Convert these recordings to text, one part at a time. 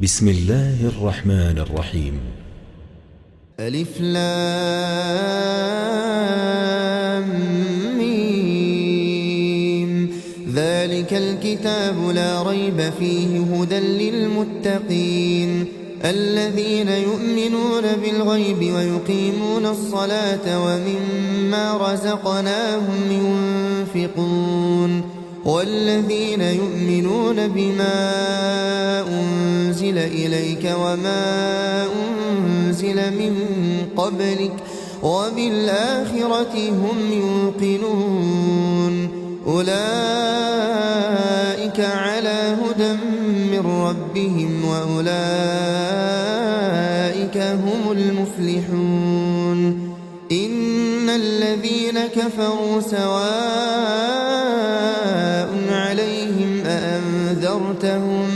بسم الله الرحمن الرحيم. ألف لام ميم. ذلك الكتاب لا ريب فيه هدى للمتقين الذين يؤمنون بالغيب ويقيمون الصلاة ومما رزقناهم ينفقون والذين يؤمنون بما أنزل إليك وما أنزل من قبلك وبالآخرة هم يوقنون أولئك على هدى من ربهم وأولئك هم المفلحون إن الذين كفروا سواء عليهم أأنذرتهم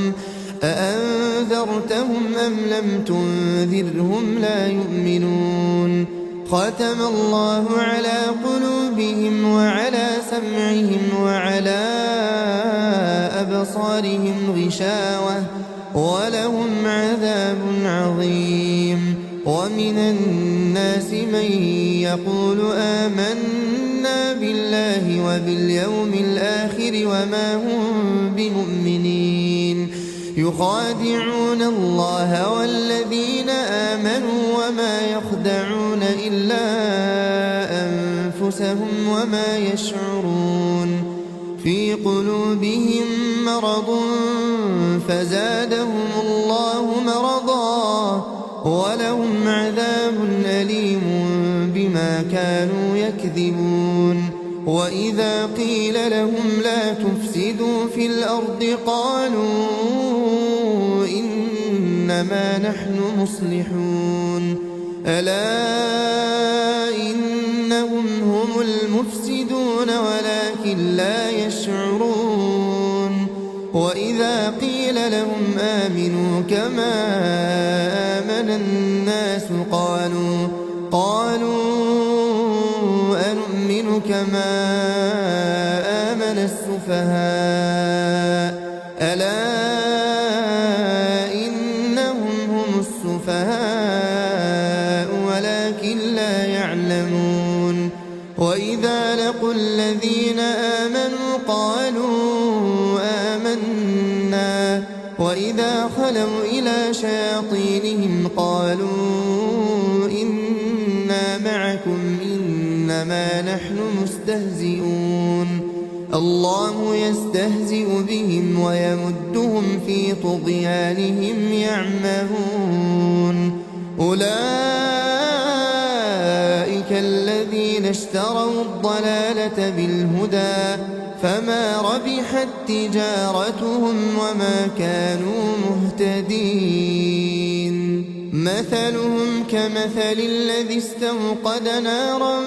أم لم تنذرهم لا يؤمنون ختم الله على قلوبهم وعلى سمعهم وعلى أبصارهم غشاوة ولهم عذاب عظيم ومن الناس من يقول آمنا بالله وباليوم الآخر وما هم بمؤمنين يخادعون الله والذين آمنوا وما يخدعون إلا أنفسهم وما يشعرون في قلوبهم مرض فزادهم الله مرضا ولهم عذاب أليم بما كانوا يكذبون وإذا قيل لهم لا تفسدوا في الأرض قالوا إنما نحن مصلحون ألا إنهم هم المفسدون ولكن لا يشعرون وإذا قيل لهم آمنوا كما آمن الناس قالوا أنؤمن كما آمن السفهاء ألا إنهم هم السفهاء ولكن لا يعلمون وإذا لقوا الذين آمنوا قالوا آمنا وإذا خلوا إلى شياطينهم قالوا إنا معكم إنما نحن مستهزئون الله يستهزئ بهم ويمدهم في طغيانهم يعمهون أولئك الذين اشتروا الضلالة بالهدى فما ربحت تجارتهم وما كانوا مهتدين مثلهم كمثل الذي استوقد نارا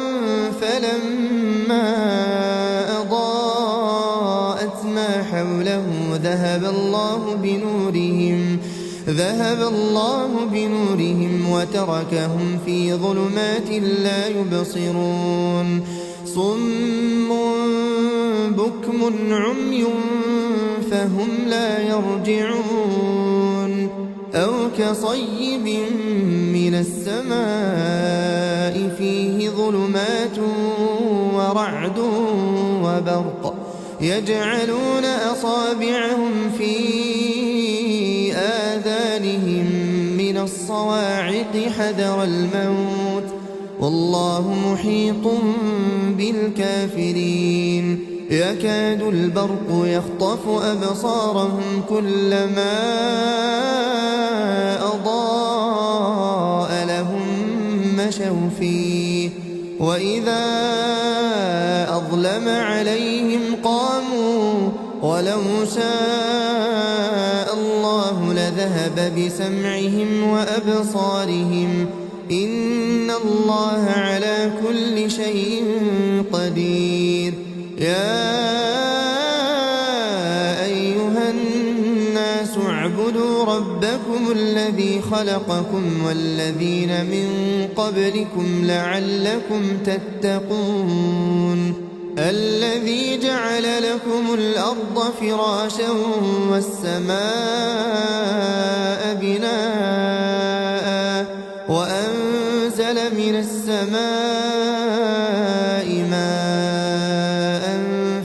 فلما أضاءت ما حوله ذهب الله بنورهم وتركهم في ظلمات لا يبصرون صم بكم عمي فهم لا يرجعون أو كصيب من السماء فيه ظلمات ورعد وبرق يجعلون أصابعهم في آذانهم من الصواعق حذر الموت والله محيط بالكافرين يكاد البرق يخطف أبصارهم كلما أضاء لهم مشوا فيه وإذا أظلم عليهم قاموا ولو شاء الله لذهب بسمعهم وأبصارهم إن الله على كل شيء قدير يا أيها الناس اعبدوا ربكم الذي خلقكم والذين من قبلكم لعلكم تتقون الذي جعل لكم الأرض فراشا والسماء بناء وأنزل من السماء ماء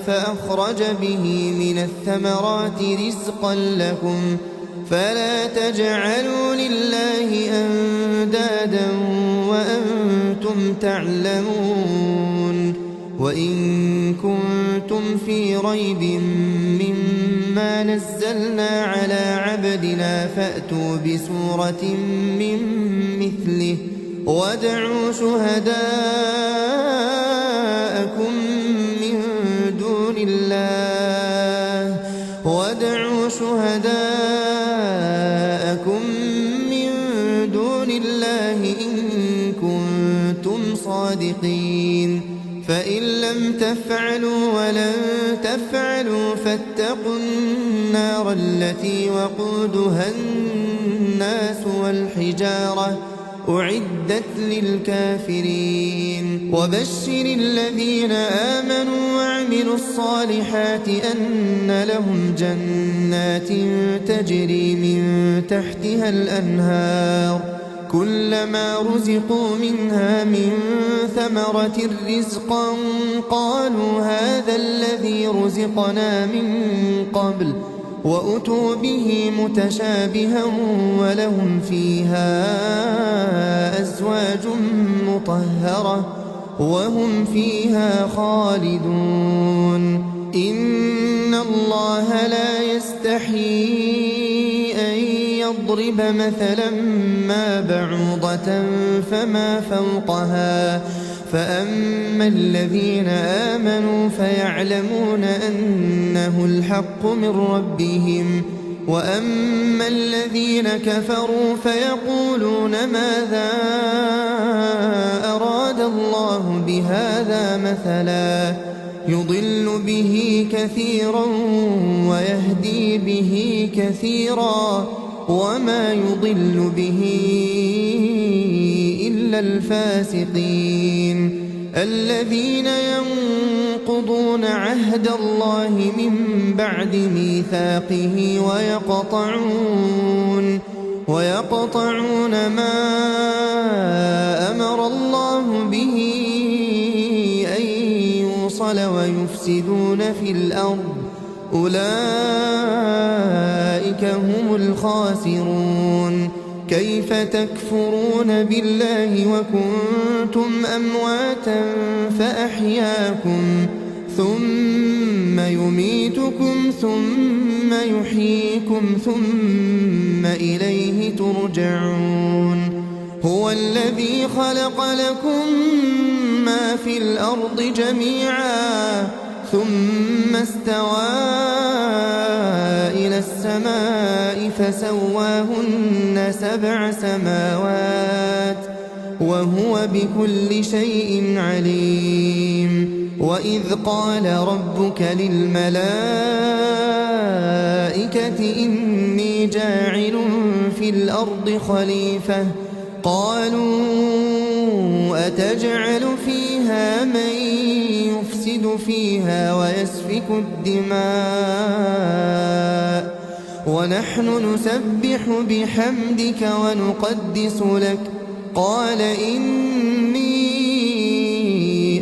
فأخرج به من الثمرات رزقا لكم فلا تجعلوا لله أندادا وأنتم تعلمون وإن كنتم في ريب مما نزلنا على عبدنا فأتوا بسورة من مثله وادعوا شهداءكم من دون الله إن كنتم صادقين فإن لم تفعلوا ولن تفعلوا فاتقوا النار التي وقودها الناس والحجارة أعدت للكافرين وبشر الذين آمنوا وعملوا الصالحات أن لهم جنات تجري من تحتها الأنهار كلما رزقوا منها من ثمرة رزقا قالوا هذا الذي رزقنا من قبل وأتوا به متشابها ولهم فيها أزواج مطهرة وهم فيها خالدون إن الله لا يستحيي أن يضرب مثلا ما بعوضة فما فوقها فأما الذين آمنوا فيعلمون أنه الحق من ربهم وأما الذين كفروا فيقولون ماذا أراد الله بهذا مثلا يضل به كثيرا ويهدي به كثيرا وما يضل به إلا الفاسقين الذين ينقضون عهد الله من بعد ميثاقه ويقطعون ما أمر الله به أن يوصل ويفسدون في الأرض أولئك هم الخاسرون كيف تكفرون بالله وكنتم أمواتا فأحياكم ثم يميتكم ثم يحييكم ثم إليه ترجعون هو الذي خلق لكم ما في الأرض جميعا ثم استوى إلى السماء فسواهن 7 سماوات وهو بكل شيء عليم وإذ قال ربك للملائكة إني جاعل في الأرض خليفة قالوا أتجعل فيها من يفسد فيها ويسفك الدماء ونحن نسبح بحمدك ونقدس لك قال إني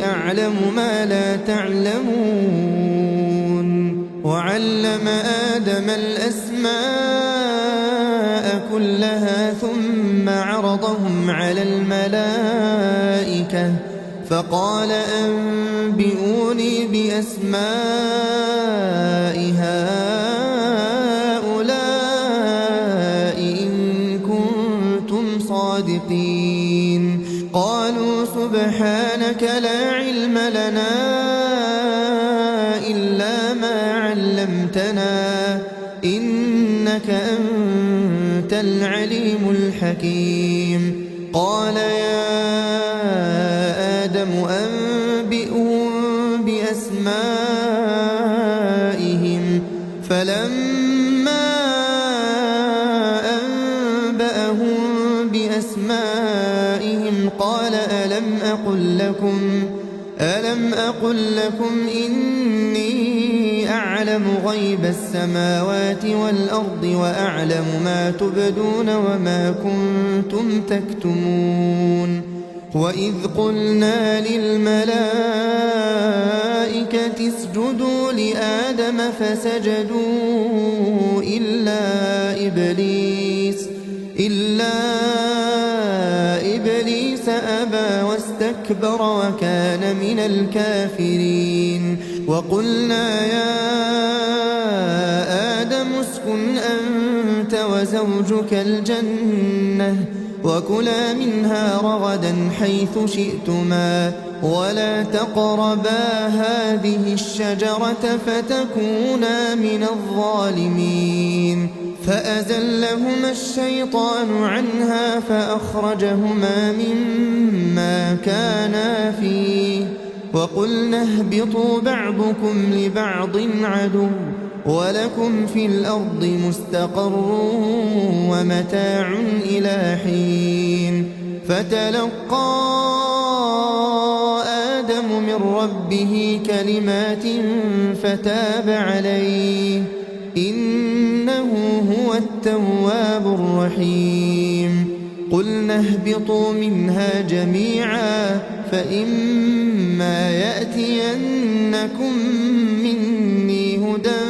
أعلم ما لا تعلمون وعلم آدم الأسماء كلها ثم عرضهم على الملائكة فقال أنبئوني بأسماء هؤلاء إن كنتم صادقين قالوا سبحانك لا علم لنا إلا ما علمتنا إنك أنت العليم الحكيم قال يا آدم أنبئهم بأسمائهم فلما أنبأهم بأسمائهم قال ألم أقل لكم إني أعلم غيب السماوات والأرض وأعلم ما تبدون وما كنتم تكتمون وإذ قلنا للملائكة اسجدوا لآدم فسجدوا إلا إبليس أبى واستكبر وكان من الكافرين وقلنا يا آدم اسكن أنت وزوجك الجنة وكلا منها رغدا حيث شئتما ولا تقربا هذه الشجرة فتكونا من الظالمين فأزلهما الشيطان عنها فأخرجهما مما كانا فيه وقلنا اهبطوا بعضكم لبعض عدو ولكم في الأرض مستقر ومتاع إلى حين فتلقى آدم من ربه كلمات فتاب عليه إنه هو التواب الرحيم قلنا اهبطوا منها جميعا فإما يأتينكم مني هدى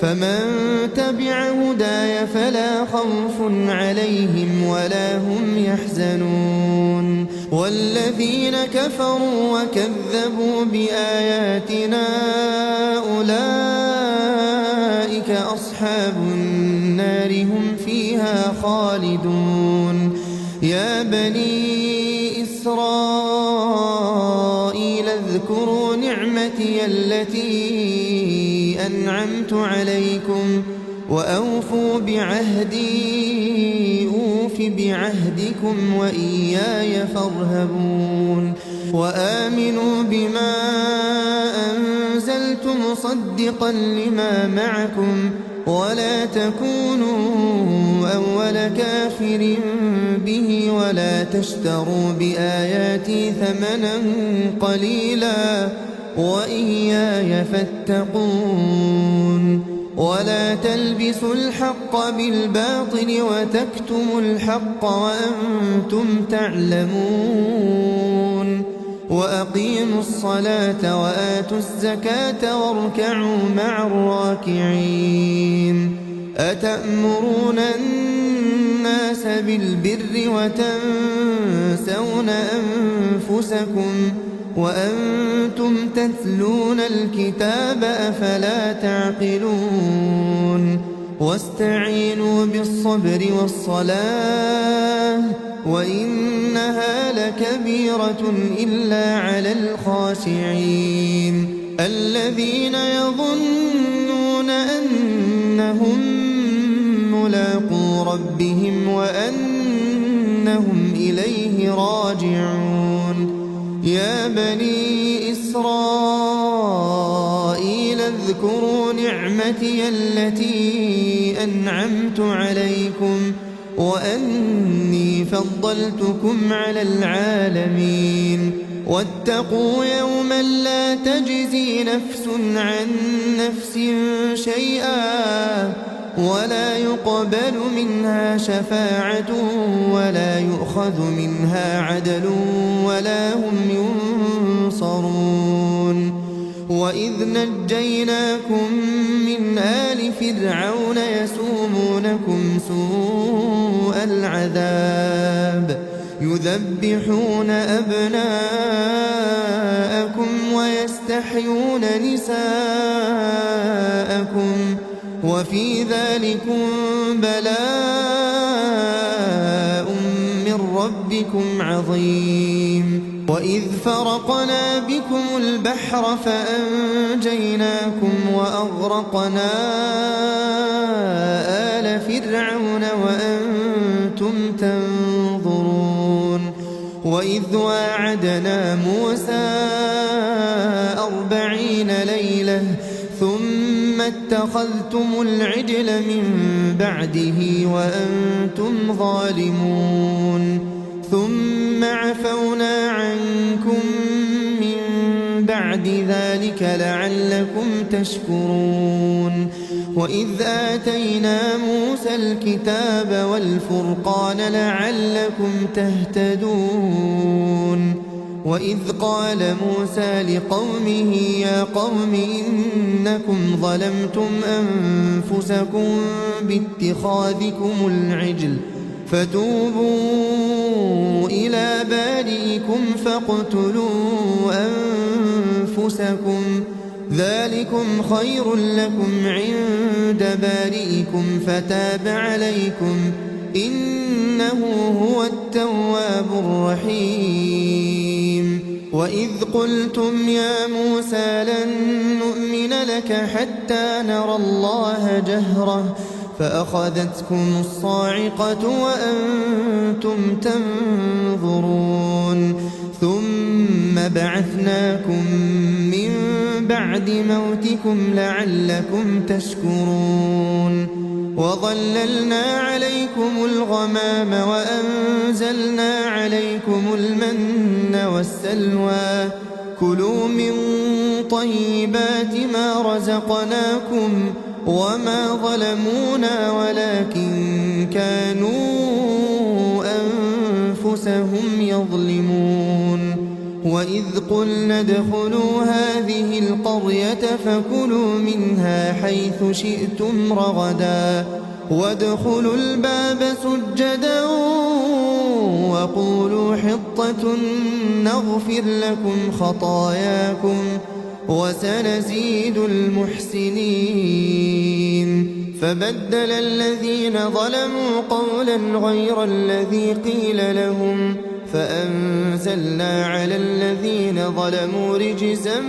فمن تبع هداي فلا خوف عليهم ولا هم يحزنون والذين كفروا وكذبوا بآياتنا أولئك أصحاب النار هم فيها خالدون يا بني إسرائيل اذكروا نعمتي التي أنعمت عليكم وأوفوا بعهدي أوف بعهدكم وإياي فارهبون وآمنوا بما أنزلت مصدقا لما معكم ولا تكونوا أول كافر به ولا تشتروا بآياتي ثمنا قليلا وإياي فاتقون ولا تلبسوا الحق بالباطل وتكتموا الحق وأنتم تعلمون وأقيموا الصلاة وآتوا الزكاة واركعوا مع الراكعين أتأمرون الناس بالبر وتنسون أنفسكم وأنتم تتلون الكتاب أفلا تعقلون واستعينوا بالصبر والصلاة وإنها لكبيرة إلا على الخاشعين الذين يظنون أنهم ملاقو ربهم وأنهم إليه راجعون يا بني إسرائيل اذكروا نعمتي التي أنعمت عليكم وأني فضلتكم على العالمين واتقوا يوما لا تجزي نفس عن نفس شيئا ولا يقبل منها شفاعة ولا يؤخذ منها عدل ولا هم ينصرون وإذ نجيناكم من آل فرعون يسومونكم سوء العذاب يذبحون أبناءكم ويستحيون نساءكم وفي ذلكم بلاء من ربكم عظيم وإذ فرقنا بكم البحر فأنجيناكم وأغرقنا آل فرعون وأنتم تنظرون وإذ واعدنا موسى 40 ليلة ثم اتخذتم العجل من بعده وأنتم ظالمون ثم عفونا عنكم من بعد ذلك لعلكم تشكرون وإذ آتينا موسى الكتاب والفرقان لعلكم تهتدون وإذ قال موسى لقومه يا قوم إنكم ظلمتم أنفسكم باتخاذكم العجل فتوبوا إلى بارئكم فاقتلوا أنفسكم ذلكم خير لكم عند بارئكم فتاب عليكم إنه هو التواب الرحيم وإذ قلتم يا موسى لن نؤمن لك حتى نرى الله جهرة فأخذتكم الصاعقة وأنتم تنظرون ثم بعثناكم من بعد موتكم لعلكم تشكرون وظللنا عليكم الغمام وأنزلنا عليكم المن والسلوى كلوا من طيبات ما رزقناكم وما ظلمونا ولكن كانوا أنفسهم يظلمون وإذ قلنا ادخلوا هذه القرية فكلوا منها حيث شئتم رغدا وادخلوا الباب سجدا وقولوا حطة نغفر لكم خطاياكم وسنزيد المحسنين فبدل الذين ظلموا قولا غير الذي قيل لهم فأنزلنا على الذين ظلموا رجزا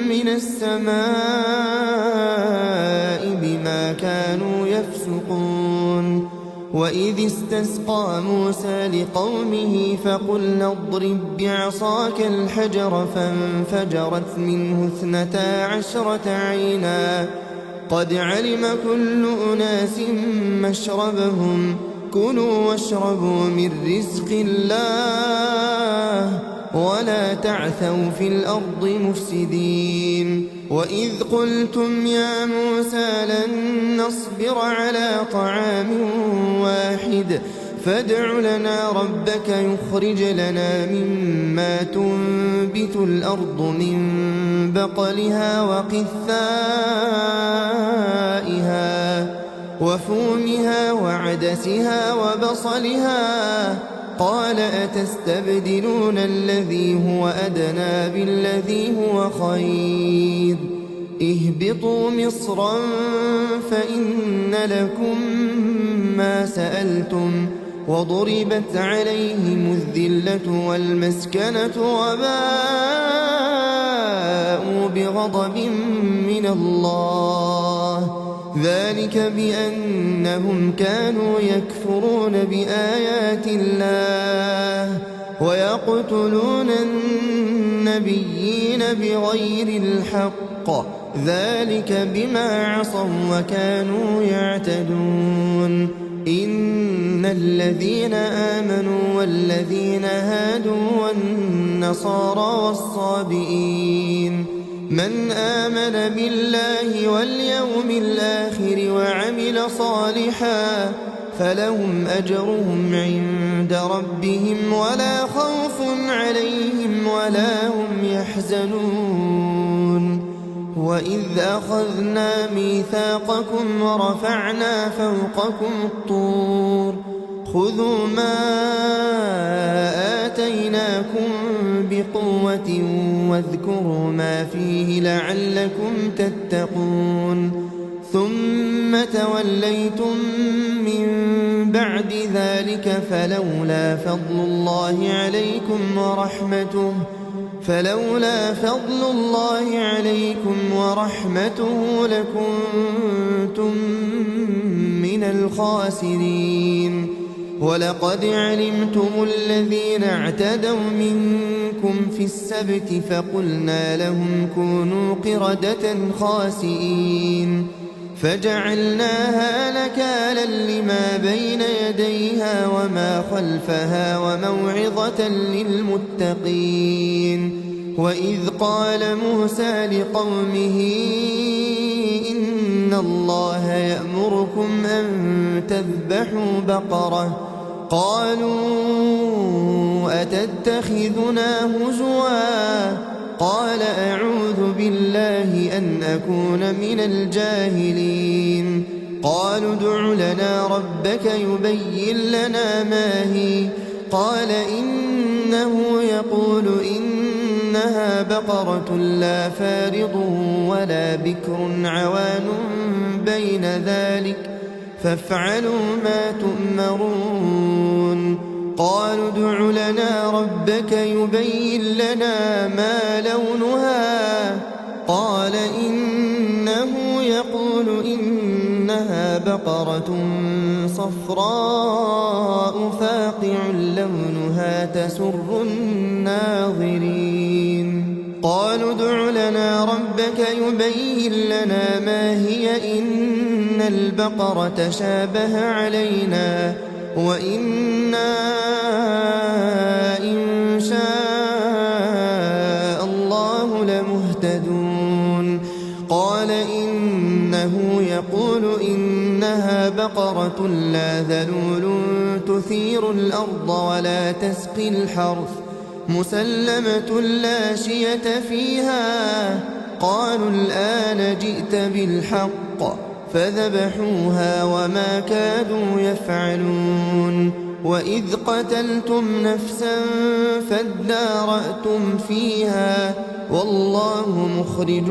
من السماء بما كانوا يفسقون وإذ استسقى موسى لقومه فقلنا اضرب بعصاك الحجر فانفجرت منه 12 عينا قد علم كل أناس مشربهم كلوا واشربوا من رزق الله ولا تعثوا في الأرض مفسدين وإذ قلتم يا موسى لن نصبر على طعام واحد فادع لنا ربك يخرج لنا مما تنبت الأرض من بقلها وقثائها وفومها وعدسها وبصلها قال أتستبدلون الذي هو أدنى بالذي هو خير اهبطوا مصرا فإن لكم ما سألتم وضربت عليهم الذلة والمسكنة وباءوا بغضب من الله ذلك بأنهم كانوا يكفرون بآيات الله ويقتلون النبيين بغير الحق ذلك بما عصوا وكانوا يعتدون إن الذين آمنوا والذين هادوا والنصارى والصابئين من آمن بالله واليوم الآخر وعمل صالحا فلهم أجرهم عند ربهم ولا خوف عليهم ولا هم يحزنون وإذ أخذنا ميثاقكم ورفعنا فوقكم الطور خذوا ما آتيناكم بقوة واذكروا ما فيه لعلكم تتقون ثم توليتم من بعد ذلك فلولا فضل الله عليكم ورحمته لكنتم من الخاسرين ولقد علمتم الذين اعتدوا منكم في السبت فقلنا لهم كونوا قردة خاسئين فجعلناها نكالا لما بين يديها وما خلفها وموعظة للمتقين وإذ قال موسى لقومه إن الله يأمركم أن تذبحوا بقرة قالوا أتتخذنا هزوا قال أعوذ بالله أن أكون من الجاهلين قالوا ادع لنا ربك يبين لنا ما هي قال إنه يقول إنها بقرة لا فارض ولا بكر عوان بين ذلك فافعلوا ما تؤمرون قالوا ادع لنا ربك يبين لنا ما لونها قال إنه يقول إنها بقرة صفراء فاقع لونها تسر الناظرين قالوا ادع لنا ربك يبين لنا ما هي إن البقرة شابه علينا وإنا إن شاء الله لمهتدون قال إنه يقول إنها بقرة لا ذلول تثير الأرض ولا تسقي الحرث مسلمة لا شية فيها قالوا الآن جئت بالحق فذبحوها وما كادوا يفعلون وإذ قتلتم نفسا فادارأتم فيها والله مخرج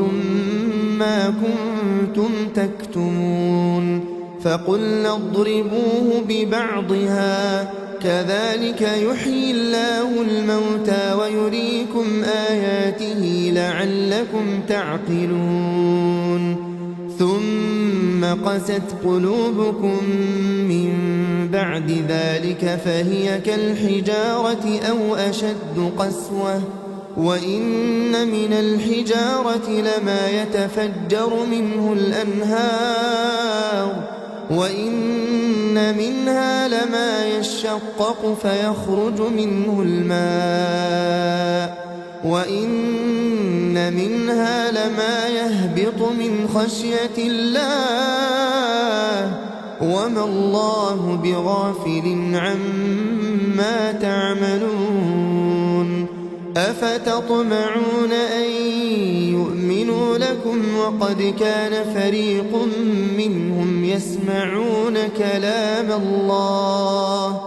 ما كنتم تكتمون فقلنا اضربوه ببعضها كذلك يحيي الله الموتى ويريكم آياته لعلكم تعقلون ثم قست قلوبكم من بعد ذلك فهي كالحجارة أو أشد قسوة وإن من الحجارة لما يتفجر منه الأنهار وإن منها لما يشقق فيخرج منه الماء وإن منها لما يهبط من خشية الله وما الله بغافل عما تعملون أفتطمعون أن يؤمنوا لكم وقد كان فريق منهم يسمعون كلام الله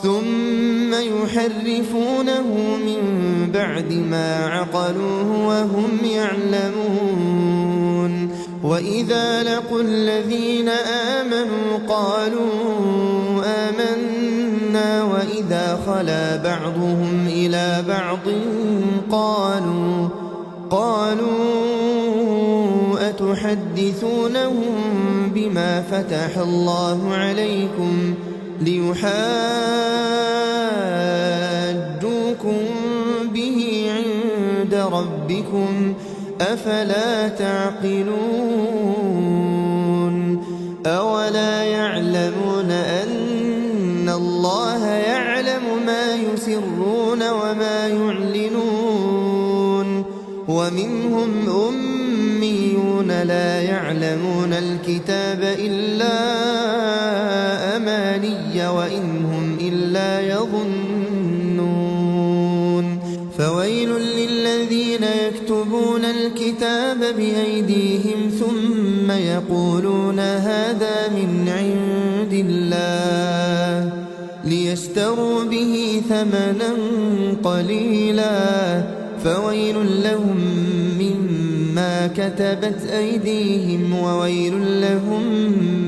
ثم يحرفونه من بعد ما عقلوه وهم يعلمون وإذا لقوا الذين آمنوا قالوا آمنا وإذا خلا بعضهم إلى بعض قالوا أتحدثونهم بما فتح الله عليكم ليحاجوكم به عند ربكم أفلا تعقلون أولا يعلمون أن الله يعلم ما يسرون وما يعلنون ومنهم أميون لا يعلمون الكتاب إلا أماني وإن هم إلا يظنون فويل للذين يكتبون الكتاب بأيديهم ثم يقولون هذا من عند الله ليشتروا به ثمنا قليلا فويل لهم مما كتبت أيديهم وويل لهم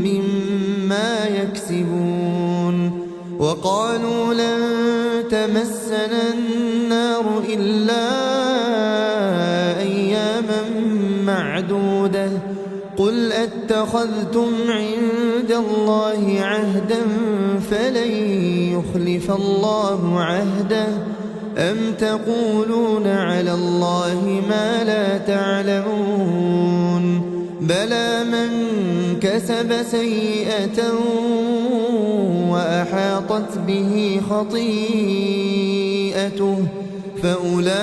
مما يكسبون وقالوا لن تمسنا النار إلا أياما معدودة قل أتخذتم عند الله عهدا فلن يخلف الله عهده أم تقولون على الله ما لا تعلمون بلى من كسب سيئة وأحاطت به خطيئته فأولئك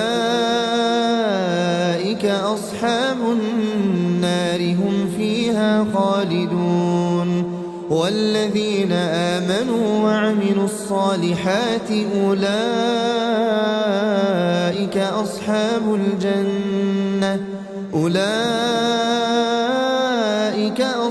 أصحاب النار هم فيها خالدون والذين آمنوا وعملوا الصالحات أولئك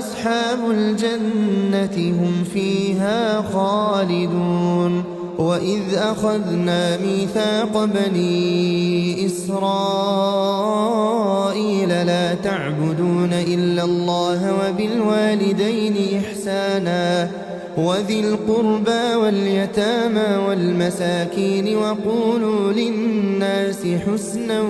أصحاب الجنة هم فيها خالدون وإذ أخذنا ميثاق بني إسرائيل لا تعبدون إلا الله وبالوالدين إحسانا وذي القربى واليتامى والمساكين وقولوا للناس حسنا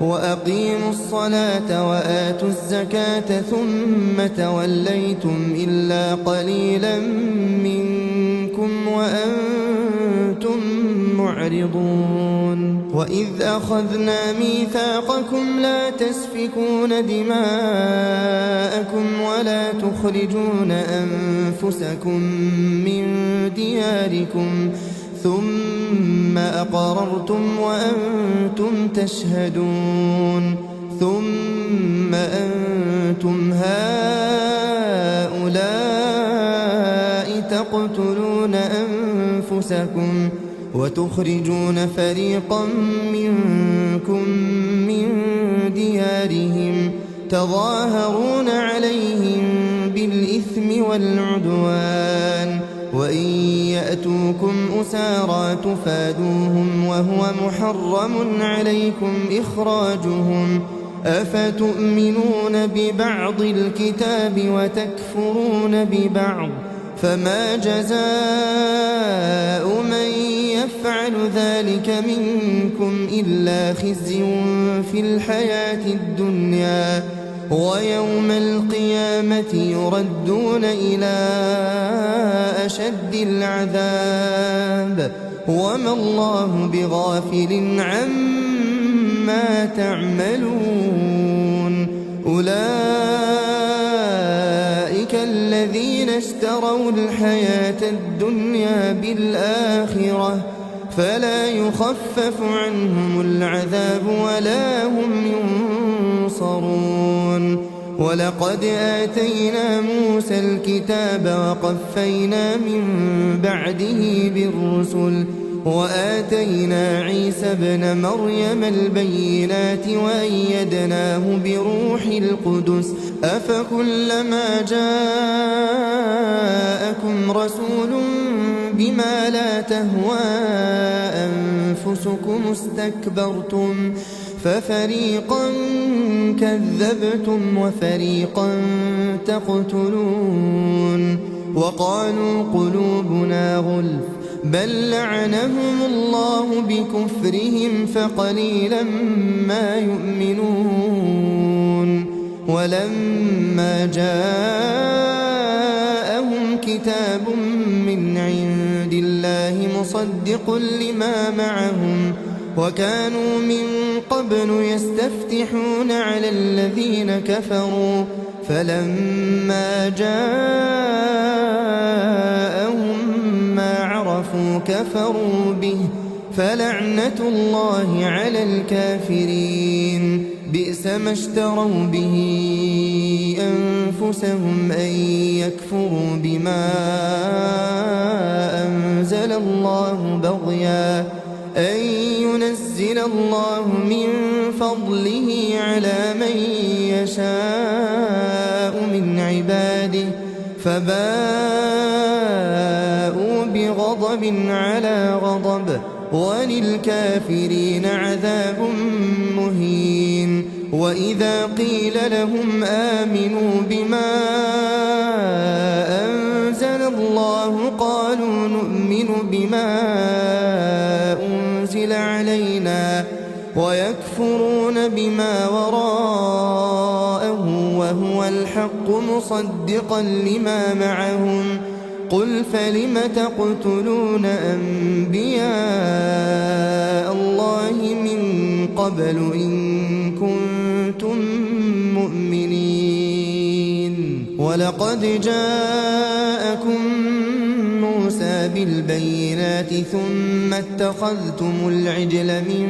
وأقيموا الصلاة وآتوا الزكاة ثم توليتم إلا قليلا منكم وأنتم معرضون وإذ أخذنا ميثاقكم لا تسفكون دماءكم ولا تخرجون أنفسكم من دياركم ثم أقررتم وأنتم تشهدون ثم أنتم هؤلاء تقتلون أنفسكم وتخرجون فريقا منكم من ديارهم تظاهرون عليهم بالإثم والعدوان وإن يأتوكم أسارى تفادوهم وهو محرم عليكم إخراجهم أفتؤمنون ببعض الكتاب وتكفرون ببعض فما جزاء من يفعل ذلك منكم إلا خزي في الحياة الدنيا ويوم القيامة يردون إلى أشد العذاب وما الله بغافل عما تعملون أولئك الذين اشتروا الحياة الدنيا بالآخرة فلا يخفف عنهم العذاب ولا هم ينصرون ولقد آتينا موسى الكتاب وقفينا من بعده بالرسل وآتينا عيسى ابن مريم البينات وأيدناه بروح القدس أفكلما جاءكم رسول بما لا تهوى أنفسكم استكبرتم ففريقا كذبتم وفريقا تقتلون وقالوا قلوبنا غلف بل لعنهم الله بكفرهم فقليلا ما يؤمنون ولما جاءهم كتاب من عند الله مصدق لما معهم وكانوا من قبل يستفتحون على الذين كفروا فلما جاءهم ما عرفوا كفروا به فلعنة الله على الكافرين بئس ما اشتروا به أنفسهم أن يكفروا بما أنزل الله بغيا أن ينزل الله من فضله على من يشاء من عباده فباءوا بغضب على غضب وللكافرين عذاب مهين وإذا قيل لهم آمنوا بما أنزل الله قالوا نؤمن بما أنزل علينا ويكفرون بما وراءه وهو الحق مصدقا لما معهم قل فلم تقتلون أنبياء الله من قبل إن كنتم مؤمنين ولقد جاءكم موسى إلا بالبينات ثم اتخذتم العجل من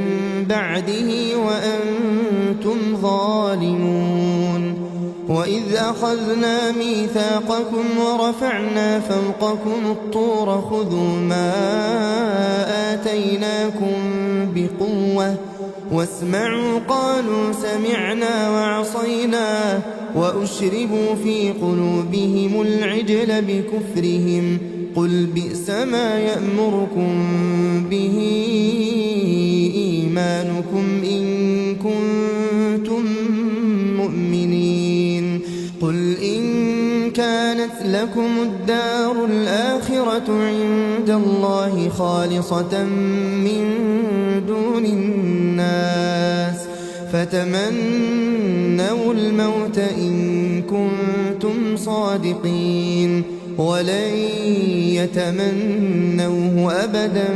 بعده وأنتم ظالمون وإذ أخذنا ميثاقكم ورفعنا فوقكم الطور خذوا ما آتيناكم بقوة واسمعوا قالوا سمعنا وعصينا وأشربوا في قلوبهم العجل بكفرهم قل بئس ما يأمركم به إيمانكم إن كنتم مؤمنين قل إن كانت لكم الدار الآخرة عند الله خالصة من دون الناس فتمنوا الموت إن كنتم صادقين ولن يتمنوه أبدا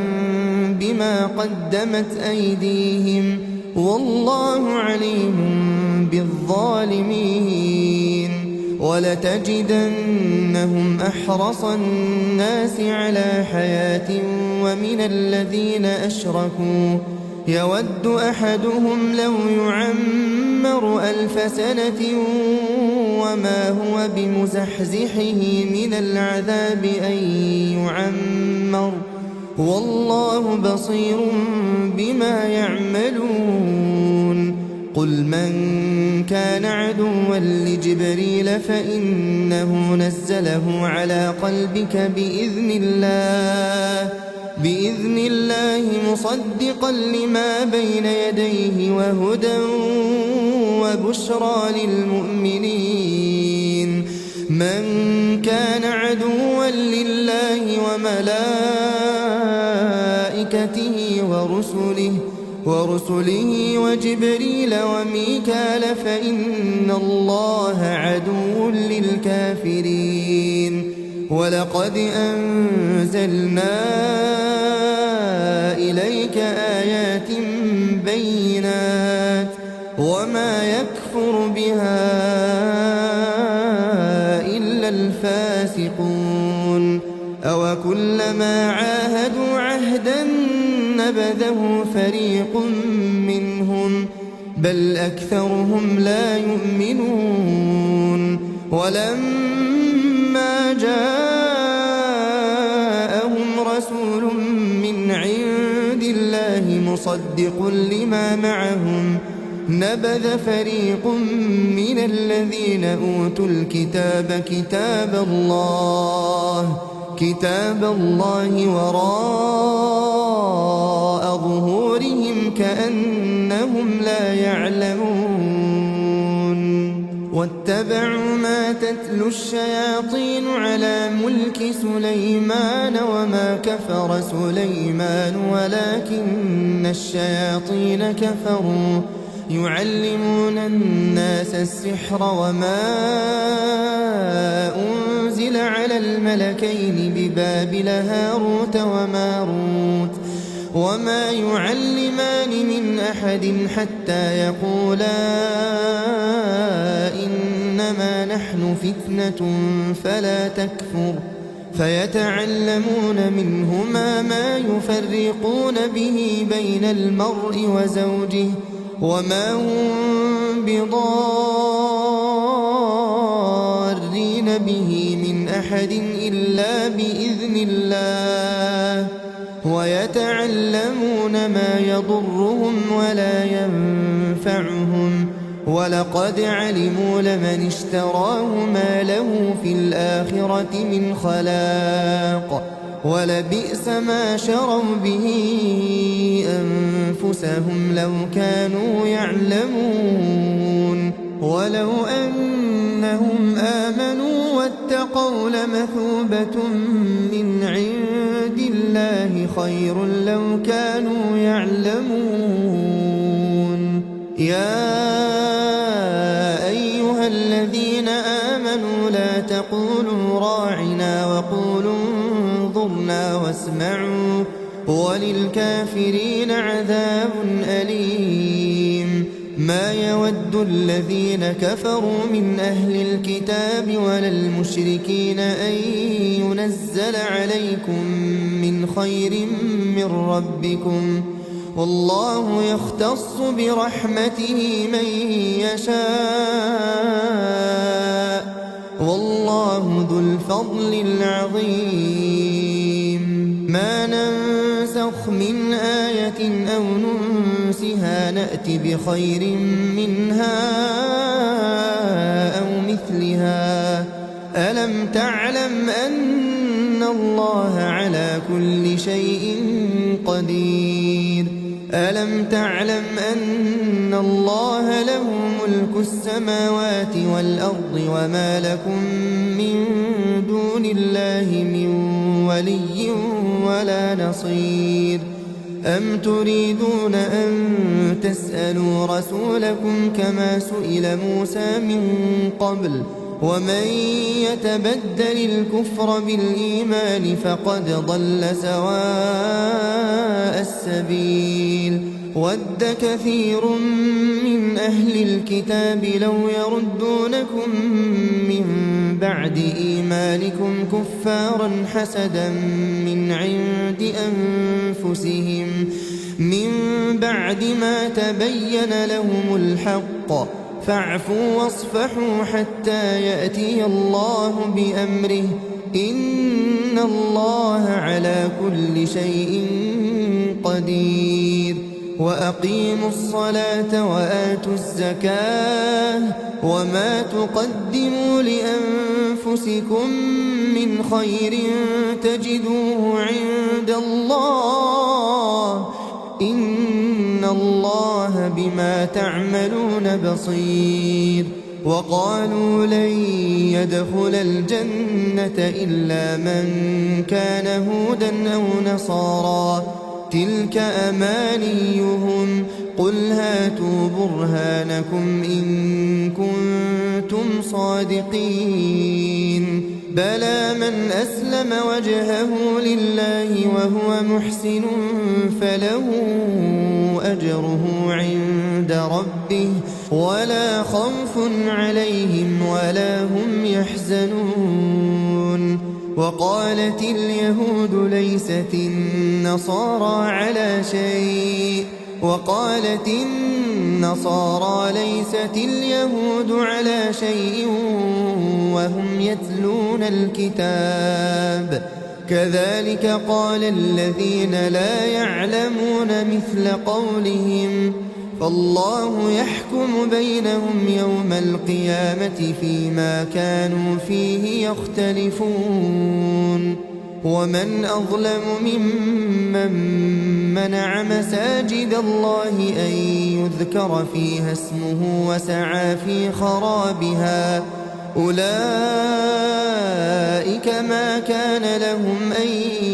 بما قدمت أيديهم والله عليم بالظالمين ولتجدنهم أحرص الناس على حياة ومن الذين أشركوا يود أحدهم لو يعمر 1000 سنة وما هو بمزحزحه من العذاب أن يعمر والله بصير بما يعملون قل من كان عدوا لجبريل فإنه نزله على قلبك بإذن الله مصدقا لما بين يديه وهدى وبشرى للمؤمنين من كان عدوا لله وملائكته ورسله وجبريل وميكال فإن الله عدو للكافرين ولقد أنزلنا إليك آيات بينات وما يكفر بها إلا الفاسقون أوكلما عاهدوا عهدا نبذه فريق منهم بل أكثرهم لا يؤمنون ولما جاءهم رسول من عند الله مصدق لما معهم نبذ فريق من الذين أوتوا الكتاب كتاب الله وراء ظهورهم كأنهم لا يعلمون واتبعوا ما تتلو الشياطين على ملك سليمان وما كفر سليمان ولكن الشياطين كفروا يعلمون الناس السحر وما أنزل على الملكين ببابل هاروت وماروت وما يعلمان من أحد حتى يقولا إنما نحن فتنة فلا تكفر فيتعلمون منهما ما يفرقون به بين المرء وزوجه وما هم بضارين به من أحد إلا بإذن الله ويتعلمون ما يضرهم ولا ينفعهم ولقد علموا لمن اشتراه ما له في الآخرة من خلاق ولبئس ما شروا به أنفسهم لو كانوا يعلمون ولو أنهم آمنوا واتقوا لمثوبة من عند الله خير لو كانوا يعلمون يا أيها الذين آمنوا لا تقولوا راعنا وقولوا انظرنا واسمعوا وللكافرين عذاب أليم ما يود الذين كفروا من أهل الكتاب ولا المشركين أن ينزل عليكم من خير من ربكم والله يختص برحمته من يشاء والله ذو الفضل العظيم ما ننسخ من آية أو ننسها نأت بخير منها أو مثلها ألم تعلم أن الله على كل شيء قدير ألم تعلم أن الله له ملك السماوات والأرض وما لكم من دون الله من ولي ولا نصير أم تريدون أن تسألوا رسولكم كما سئل موسى من قبل ومن يتبدل الكفر بالإيمان فقد ضل سواء السبيل ود كثير من أهل الكتاب لو يردونكم من بعد إيمانكم كفارا حسدا من عند أنفسهم من بعد ما تبين لهم الحق فاعفوا واصفحوا حتى يأتي الله بأمره إن الله على كل شيء قدير وأقيموا الصلاة وآتوا الزكاة وما تقدموا لأنفسكم من خير تجدوه عند الله إن الله بما تعملون بصير وقالوا لن يدخل الجنة إلا من كان هودا أو نصارى تلك أمانيهم قل هاتوا برهانكم إن كنتم صادقين بلى من أسلم وجهه لله وهو محسن فله أجره عند ربه ولا خوف عليهم ولا هم يحزنون وقالت اليهود ليست النصارى على شيء وقالت النصارى ليست اليهود على شيء وهم يتلون الكتاب كذلك قال الذين لا يعلمون مثل قولهم فالله يحكم بينهم يوم القيامة فيما كانوا فيه يختلفون ومن أظلم ممن منع مساجد الله أن يذكر فيها اسمه وسعى في خرابها أولئك ما كان لهم أن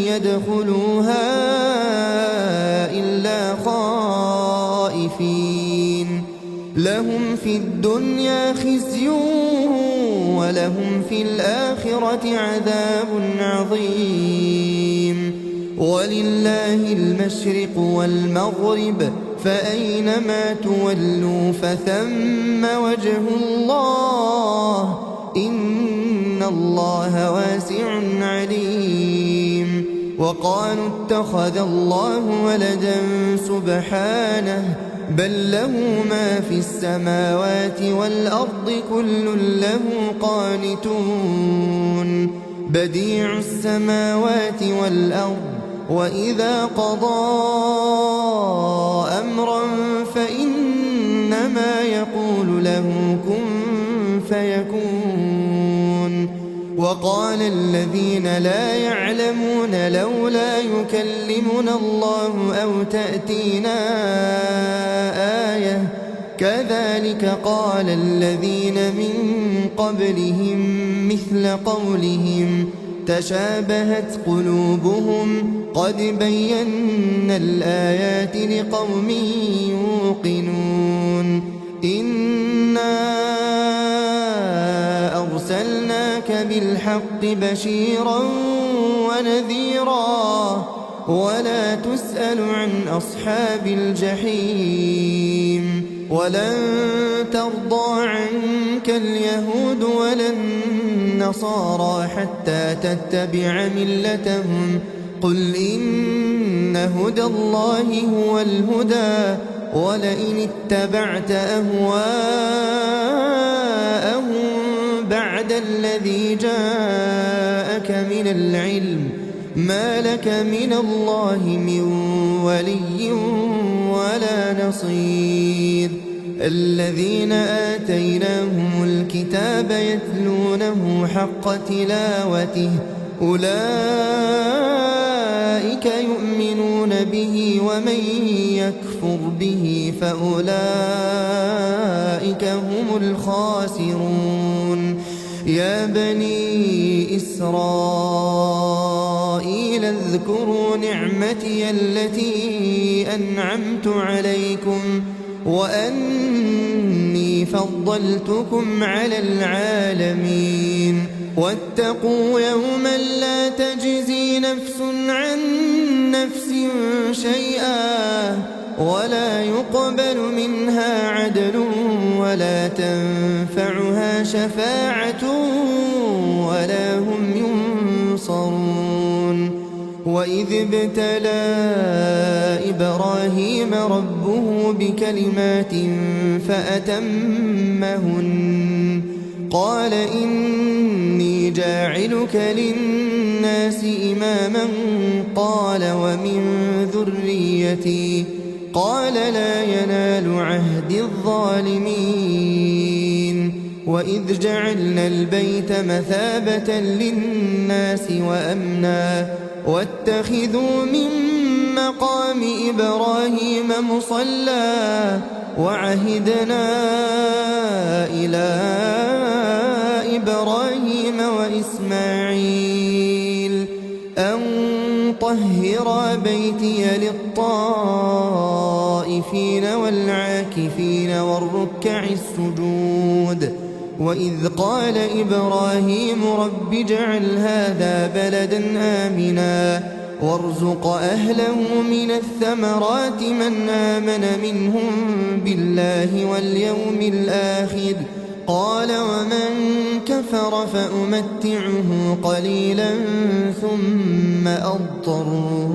يدخلوها إلا خائفين لهم في الدنيا خزي ولهم في الآخرة عذاب عظيم ولله المشرق والمغرب فأينما تولوا فثم وجه الله إن الله واسع عليم وقالوا اتخذ الله ولدا سبحانه بل له ما في السماوات والأرض كل له قانتون بديع السماوات والأرض وإذا قضى أمرا فإنما يقول له كن فيكون وقال الذين لا يعلمون لولا يكلمنا الله أو تأتينا آية كذلك قال الذين من قبلهم مثل قولهم تشابهت قلوبهم قد بينا الآيات لقوم يوقنون إنا أرسلناك بالحق بشيرا ونذيرا ولا تسأل عن أصحاب الجحيم ولن ترضى عنك اليهود ولا النصارى حتى تتبع ملتهم قل إن هدى الله هو الهدى ولئن اتبعت أهواءهم بعد الذي جاءك من العلم ما لك من الله من ولي ولا نصير الذين آتيناهم الكتاب يتلونه حق تلاوته أولئك يؤمنون به ومن يكفر به فأولئك هم الخاسرون يا بني إسرائيل اذكروا نعمتي التي أنعمت عليكم وأني فضلتكم على العالمين واتقوا يوما لا تجزي نفس عن نفس شيئا ولا يقبل منها عدل ولا تنفعها شفاعة ولا هم ينصرون وإذ ابتلى إبراهيم ربه بكلمات فأتمهن قال إني جاعلك للناس إماما قال ومن ذريتي قال لا ينال عهد الظالمين وإذ جعلنا البيت مثابة للناس وأمنا واتخذوا من مقام إبراهيم مصلى وعهدنا إلى إبراهيم وإسماعيل أن طهرا بيتي للطائفين والعاكفين والركع السجود وإذ قال إبراهيم رب اجعل هذا بلدا آمنا وارزق أهله من الثمرات من آمن منهم بالله واليوم الآخر قال ومن كفر فأمتعه قليلا ثم أضطره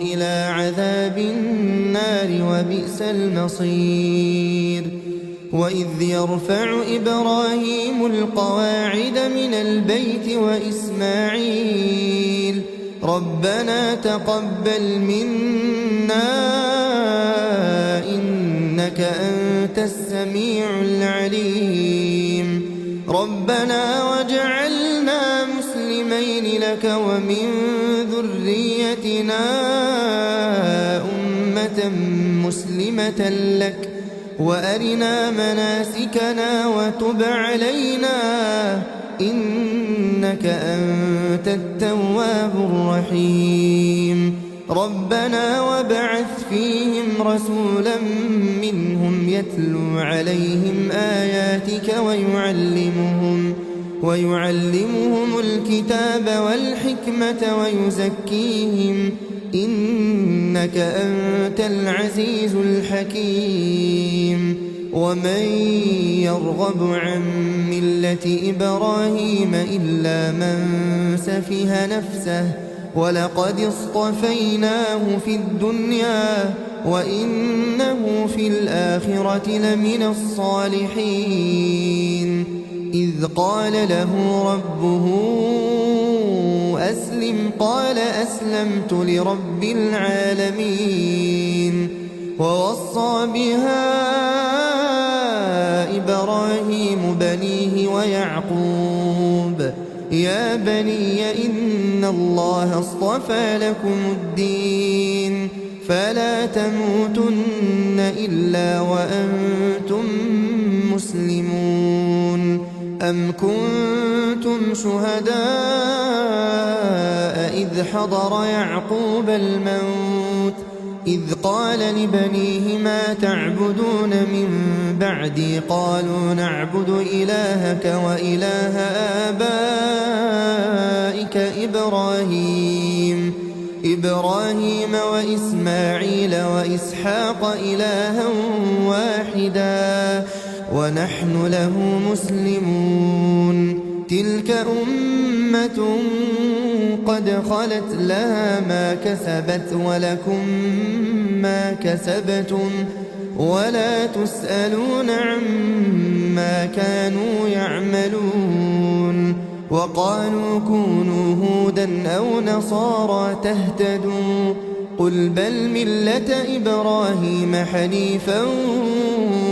إلى عذاب النار وبئس المصير وإذ يرفع إبراهيم القواعد من البيت وإسماعيل ربنا تقبل منا إنك أنت السميع العليم ربنا واجعلنا مسلمين لك ومن ذريتنا أمة مسلمة لك وأرنا مناسكنا وتب علينا إنك أنت التواب الرحيم ربنا وابعث فيهم رسولا منهم يتلو عليهم آياتك ويعلمهم الكتاب والحكمة ويزكيهم إنك أنت العزيز الحكيم ومن يرغب عن ملة إبراهيم إلا من سفه نفسه ولقد اصطفيناه في الدنيا وإنه في الآخرة لمن الصالحين إذ قال له ربه أسلم قال أسلمت لرب العالمين ووصى بها إبراهيم بنيه ويعقوب يا بني إن الله اصطفى لكم الدين فلا تموتن إلا وأنتم مسلمون أم كنتم شهداء إذ حضر يعقوب الموت إذ قال لبنيه ما تعبدون من بعدي قالوا نعبد إلهك وإله آبائك إبراهيم وإسماعيل وإسحاق إلها واحدا ونحن له مسلمون تلك أمة قد خلت لها ما كسبت ولكم ما كسبتم ولا تسألون عما كانوا يعملون وقالوا كونوا هودا أو نصارى تهتدوا قل بل ملة إبراهيم حنيفا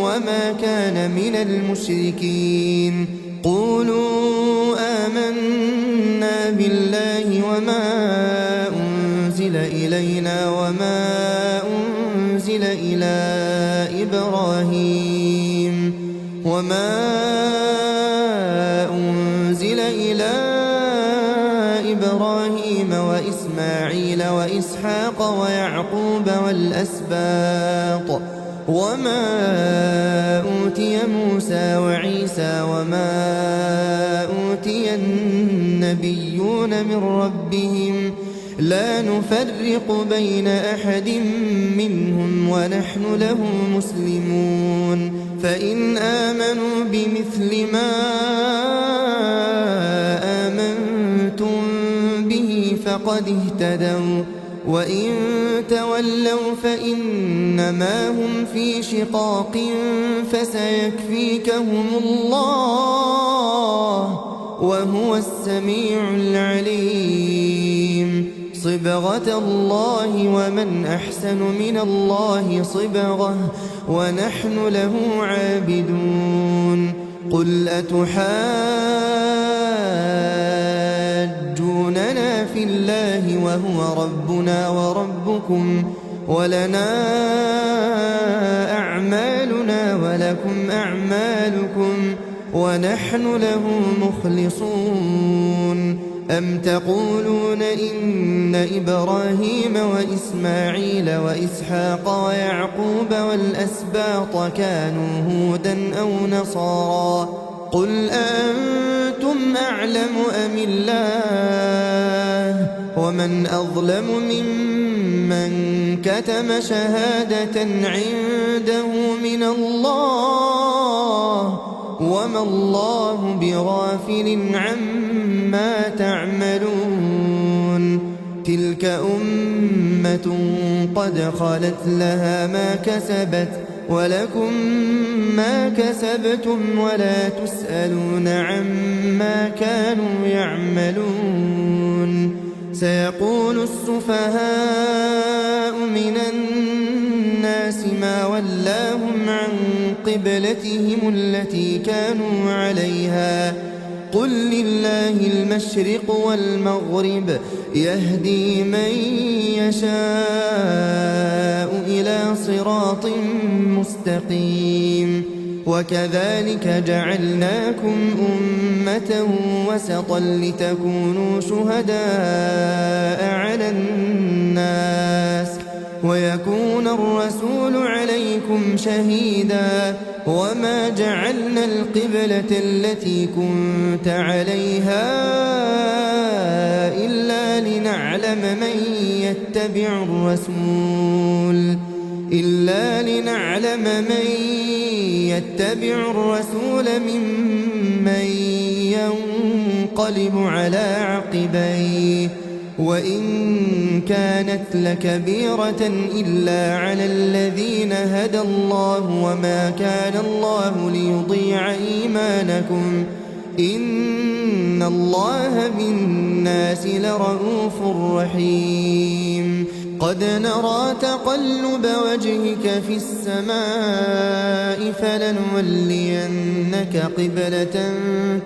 وما كان من المشركين قولوا آمنا بالله وما أنزل إلينا وما أنزل إلى إبراهيم وإسماعيل وإسحاق ويعقوب والأسباط وما أوتي موسى وعيسى وما أوتي النبيون من ربهم لا نفرق بين أحد منهم ونحن له مسلمون فإن آمنوا بمثل ما آمنتم به فقد اهتدوا وإن تولوا فإنما هم في شقاق فسيكفيكهم الله وهو السميع العليم صبغة الله ومن أحسن من الله صبغة ونحن له عابدون قل أتحاجوننا في الله وهو ربنا وربكم ولنا أعمالنا ولكم أعمالكم ونحن له مخلصون أم تقولون إن إبراهيم وإسماعيل وإسحاق ويعقوب والأسباط كانوا هودا أو نصارى قل أنتم أعلم أم الله ومن أظلم ممن كتم شهادة عنده من الله وما الله بغافل عما تعملون تلك أمة قد خلت لها ما كسبت ولكم ما كسبتم ولا تسألون عما كانوا يعملون سيقول السفهاء من الناس ما ولاهم عن قبلتهم التي كانوا عليها قل لله المشرق والمغرب يهدي من يشاء إلى صراط مستقيم وكذلك جعلناكم أمة وسطا لتكونوا شهداء على الناس ويكون الرسول عليكم شهيدا وما جعلنا القبلة التي كنت عليها إلا لنعلم من يتبع الرسول ممن ينقلب على عقبيه وإن كانت لكبيرة إلا على الذين هدى الله وما كان الله ليضيع إيمانكم إن الله بالناس لرءوف رحيم قد نرى تقلب وجهك في السماء فلنولينك قبلة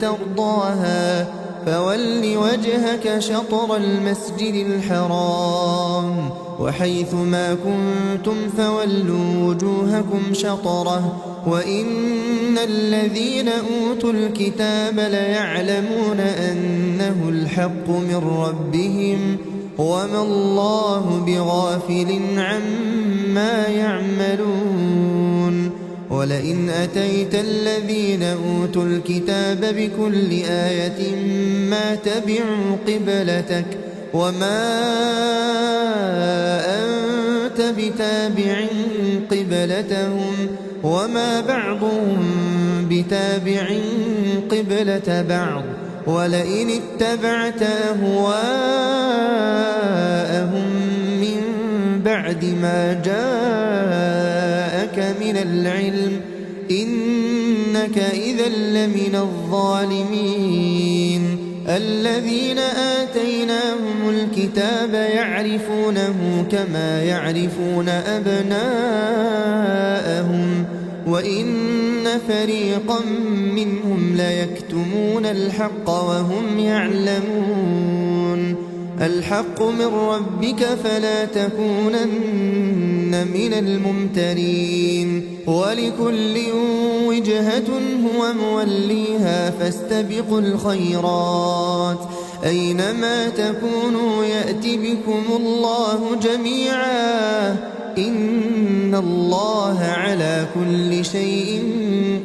ترضاها فول وجهك شطر المسجد الحرام وحيث ما كنتم فولوا وجوهكم شطره وإن الذين أوتوا الكتاب ليعلمون أنه الحق من ربهم وما الله بغافل عما يعملون ولئن أتيت الذين أوتوا الكتاب بكل آية ما تبعوا قبلتك وما أنت بتابع قبلتهم وما بعضهم بتابع قبلة بعض ولئن اتبعت أهواءهم من بعد ما جاءك من العلم إنك إذا لمن الظالمين. الذين آتيناهم الكتاب يعرفونه كما يعرفون أبناءهم وإن فريقا منهم ليكتمون الحق وهم يعلمون. الحق من ربك فلا تكونن من الممترين. ولكل وجهة هو موليها فاستبقوا الخيرات أينما تكونوا يأت بكم الله جميعا إن الله على كل شيء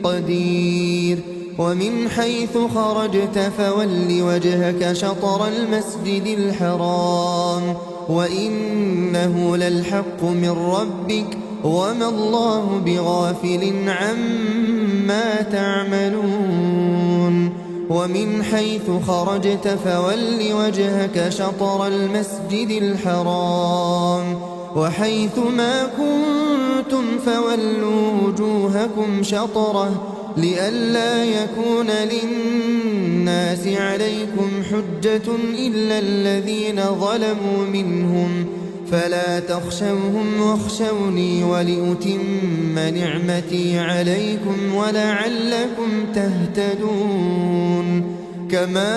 قدير. ومن حيث خرجت فول وجهك شطر المسجد الحرام وإنه للحق من ربك وما الله بغافل عما تعملون. ومن حيث خرجت فول وجهك شطر المسجد الحرام وحيث ما كنتم فولوا وجوهكم شطره لئلا يكون للناس عليكم حجة إلا الذين ظلموا منهم فلا تخشوهم واخشوني ولأتم نعمتي عليكم ولعلكم تهتدون. كما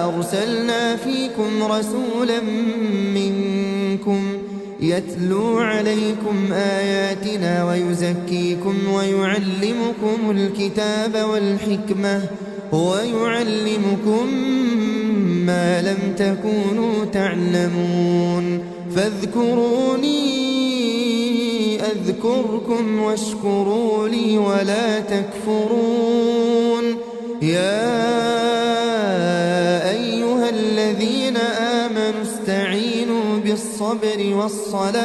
أرسلنا فيكم رسولا منكم يتلو عليكم آياتنا ويزكيكم ويعلمكم الكتاب والحكمة ويعلمكم ما لم تكونوا تعلمون. فاذكروني أذكركم واشكروا لي ولا تكفرون. يا أيها الذين آمنوا استعينوا بالصبر والصلاة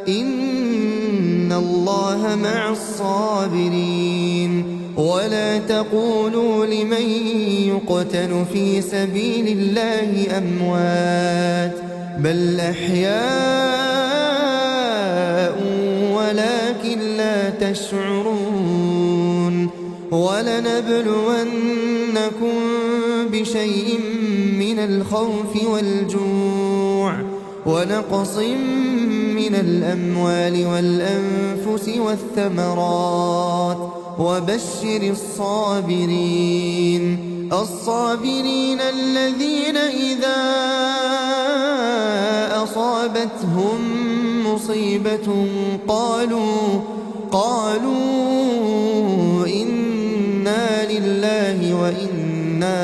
إن الله مع الصابرين. ولا تقولوا لمن يقتل في سبيل الله أموات بل أحياء ولكن لا تشعرون. ولنبلونكم بشيء من الخوف والجوع ونقص من الأموال والأنفس والثمرات وبشر الصابرين الذين إذا أصابتهم مصيبة قالوا إنا لله وإنا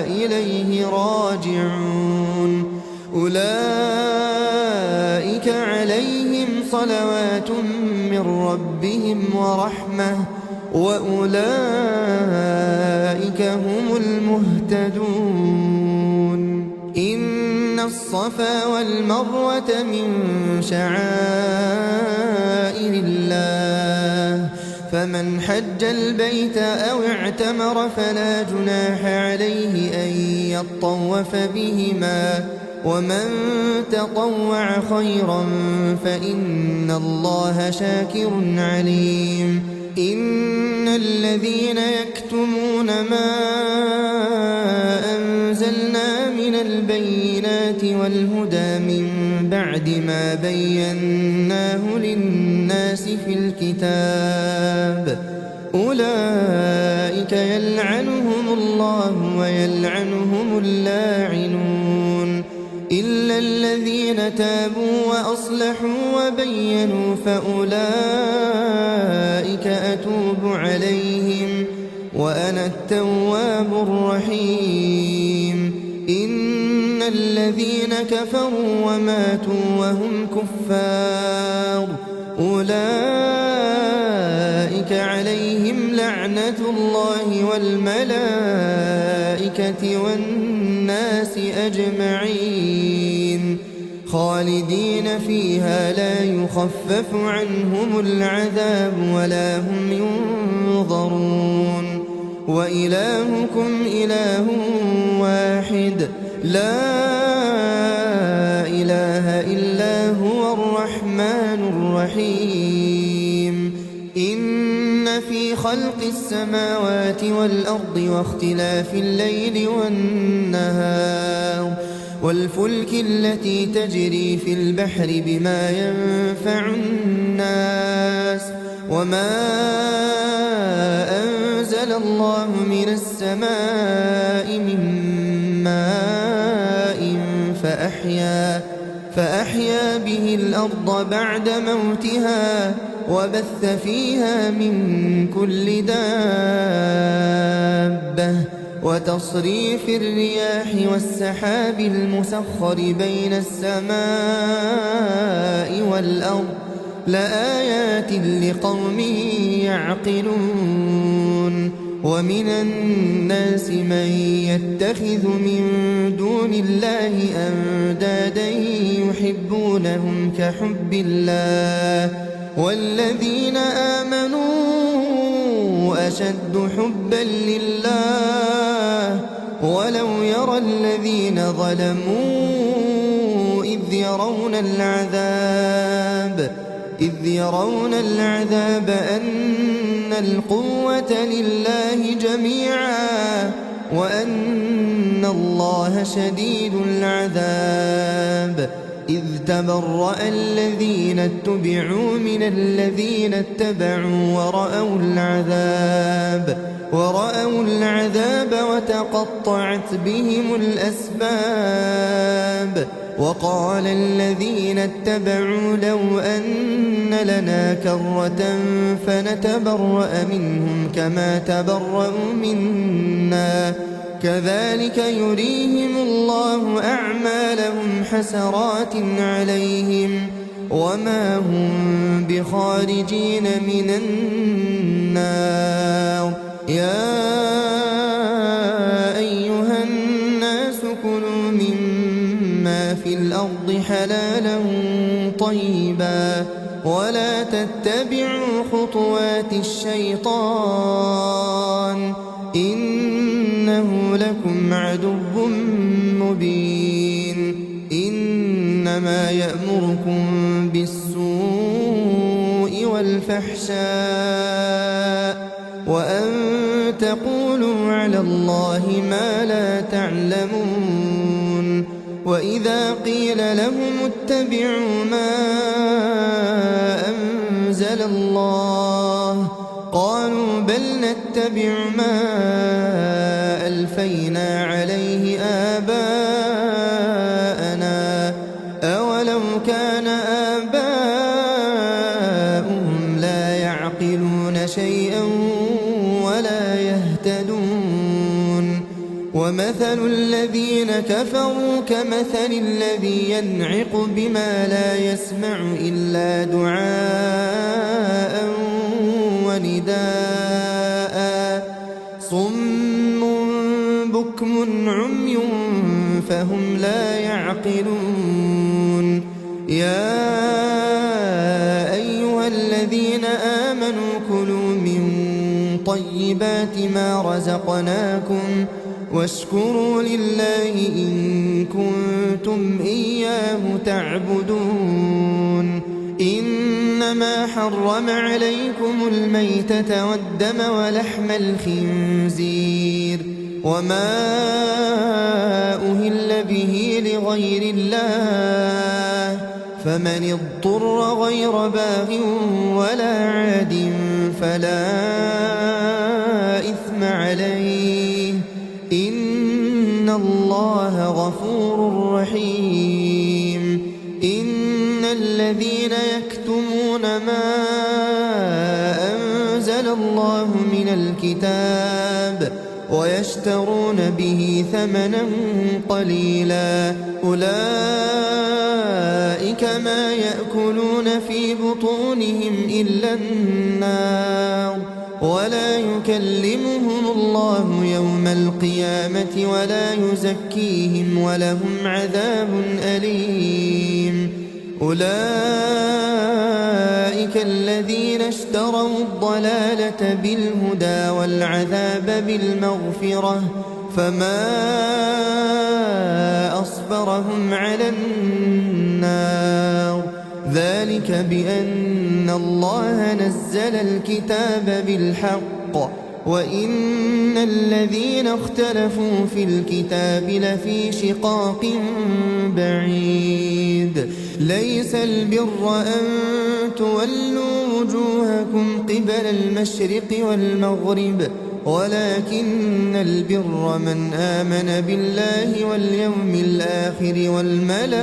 إليه راجعون. أولئك عليهم صلوات من ربهم ورحمة وأولئك هم المهتدون. إن الصفا والمروة من شعائر الله فمن حج البيت أو اعتمر فلا جناح عليه أن يطوف بهما ومن تطوع خيرا فإن الله شاكر عليم. إن الذين يكتمون ما أنزلنا من البينات والهدى من بعد ما بيناه للناس في الكتاب أولئك يلعنهم الله ويلعنهم اللاعنون إلا الذين تابوا وأصلحوا وبينوا فأولئك أتوب عليهم وأنا التواب الرحيم. إن الذين كفروا وماتوا وهم كفار أولئك فعليهم لعنة الله والملائكة والناس أجمعين خالدين فيها لا يخفف عنهم العذاب ولا هم ينظرون وإلهكم إله واحد لا إله إلا هو الرحمن الرحيم إن في خلق السماوات والأرض واختلاف الليل والنهار والفلك التي تجري في البحر بما ينفع الناس وما أنزل الله من السماء من ماء فأحيا به الأرض بعد موتها وبث فيها من كل دابة وتصريف الرياح والسحاب المسخر بين السماء والأرض لآيات لقوم يعقلون ومن الناس من يتخذ من دون الله أندادا يحبونهم كحب الله والذين آمنوا أشد حبا لله ولو يرى الذين ظلموا إذ يرون العذاب أن القوة لله جميعا وأن الله شديد العذاب إذ تبرأ الذين اتبعوا من الذين اتبعوا ورأوا العذاب وتقطعت بهم الأسباب وقال الذين اتبعوا لو أن لنا كرة فنتبرأ منهم كما تبرأوا منا كذلك يريهم الله أعمالهم حسرات عليهم وما هم بخارجين من النار يا أيها الناس كلوا مما في الأرض حلالا طيبا ولا تتبعوا خطوات الشيطان إنه لكم عدو مبين إنما يأمركم بالسوء والفحشاء وأن تقولوا على الله ما لا تعلمون وإذا قيل لهم اتبعوا ما أنزل الله قالوا بل نتبع ما ألفينا عليه آباءنا أولو كان آباؤهم لا يعقلون شيئا ولا يهتدون ومثل الذين كفروا كمثل الذي ينعق بما لا يسمع إلا دعاء ونداء صم بكم عمي فهم لا يعقلون يا أيها الذين آمنوا كلوا من طيبات ما رزقناكم واشكروا لله إن كنتم إياه تعبدون إنما حرم عليكم الميتة والدم ولحم الخنزير وما أهل به لغير الله فمن اضطر غير باغ ولا عاد فلا إثم عليه إن الله غفور رحيم إن الذين يكتمون ما أنزل الله من الكتاب ويشترون به ثمنا قليلا أولئك ما يأكلون في بطونهم إلا النار ولا يكلمهم الله يوم القيامة ولا يزكيهم ولهم عذاب أليم. أولئك الذين اشتروا الضلالة بالهدى والعذاب بالمغفرة فما أصبرهم على النار. ذلك بأن الله نزل الكتاب بالحق وإن الذين اختلفوا في الكتاب لفي شقاق بعيد. ليس البر أن تولوا وجوهكم قبل المشرق والمغرب ولكن البر من آمن بالله واليوم الآخر والملائكة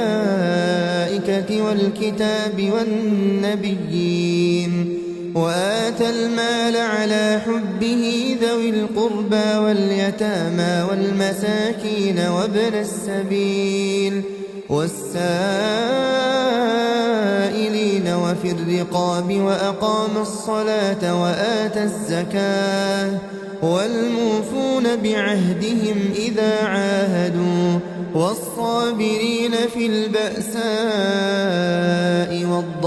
والكتاب والنبيين وآتى المال على حبه ذوي القربى واليتامى والمساكين وابن السبيل والسائلين وفي الرقاب وأقام الصلاة وآتى الزكاة والموفون بعهدهم إذا عاهدوا والصابرين في البأساء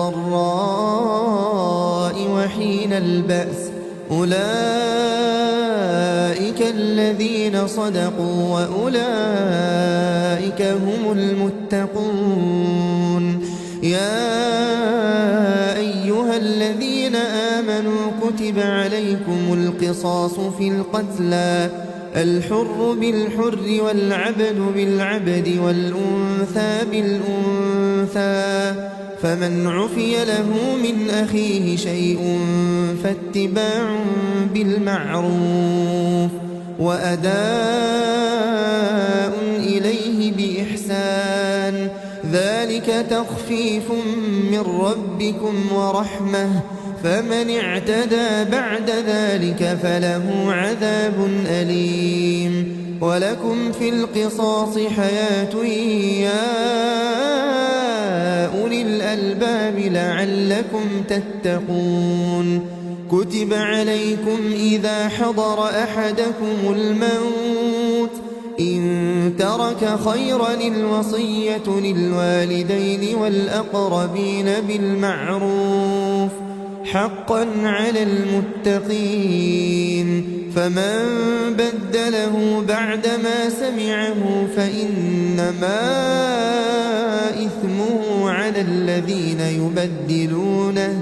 والضراء وحين البأس. أولئك الذين صدقوا وأولئك هم المتقون. يا أيها الذين آمنوا كتب عليكم القصاص في القتلى الحر بالحر والعبد بالعبد والأنثى بالأنثى فمن عفي له من أخيه شيء فاتباع بالمعروف وأداء إليه بإحسان ذلك تخفيف من ربكم ورحمة فمن اعتدى بعد ذلك فله عذاب أليم. ولكم في القصاص حياة يا أولي الألباب لعلكم تتقون. كتب عليكم إذا حضر أحدكم الموت إن ترك خيرا الوصية للوالدين والأقربين بالمعروف حقا على المتقين. فمن بدله بعدما سمعه فإنما إثمه على الذين يبدلونه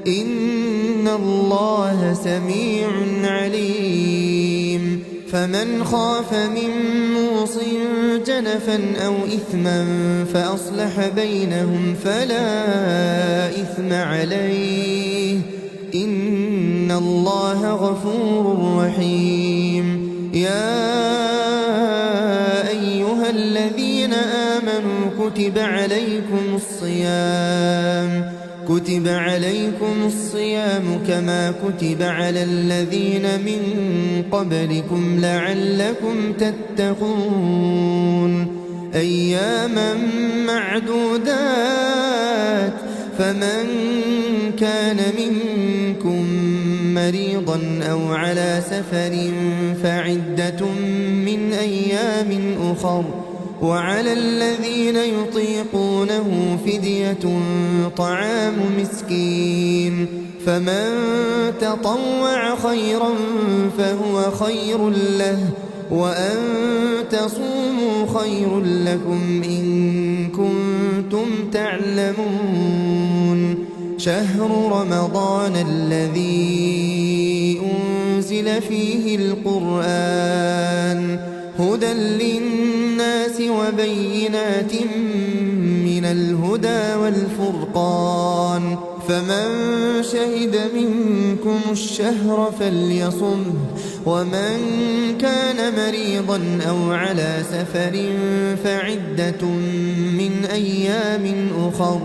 إن الله سميع عليم. فمن خاف من موص جنفا أو إثما فأصلح بينهم فلا إثم عليه إن الله غفور رحيم. يا أيها الذين آمنوا كتب عليكم الصيام كما كتب على الذين من قبلكم لعلكم تتقون. أياما معدودات فمن كان منكم مريضا أو على سفر فعدة من أيام أخر وعلى الذين يطيقونه فدية طعام مسكين فمن تطوع خيرا فهو خير له وأن تصوموا خير لكم إن كنتم تعلمون. شهر رمضان الذي أنزل فيه القرآن هدى للناس وبينات من الهدى والفرقان فمن شهد منكم الشهر فليصمه ومن كان مريضا أو على سفر فعدة من أيام أخر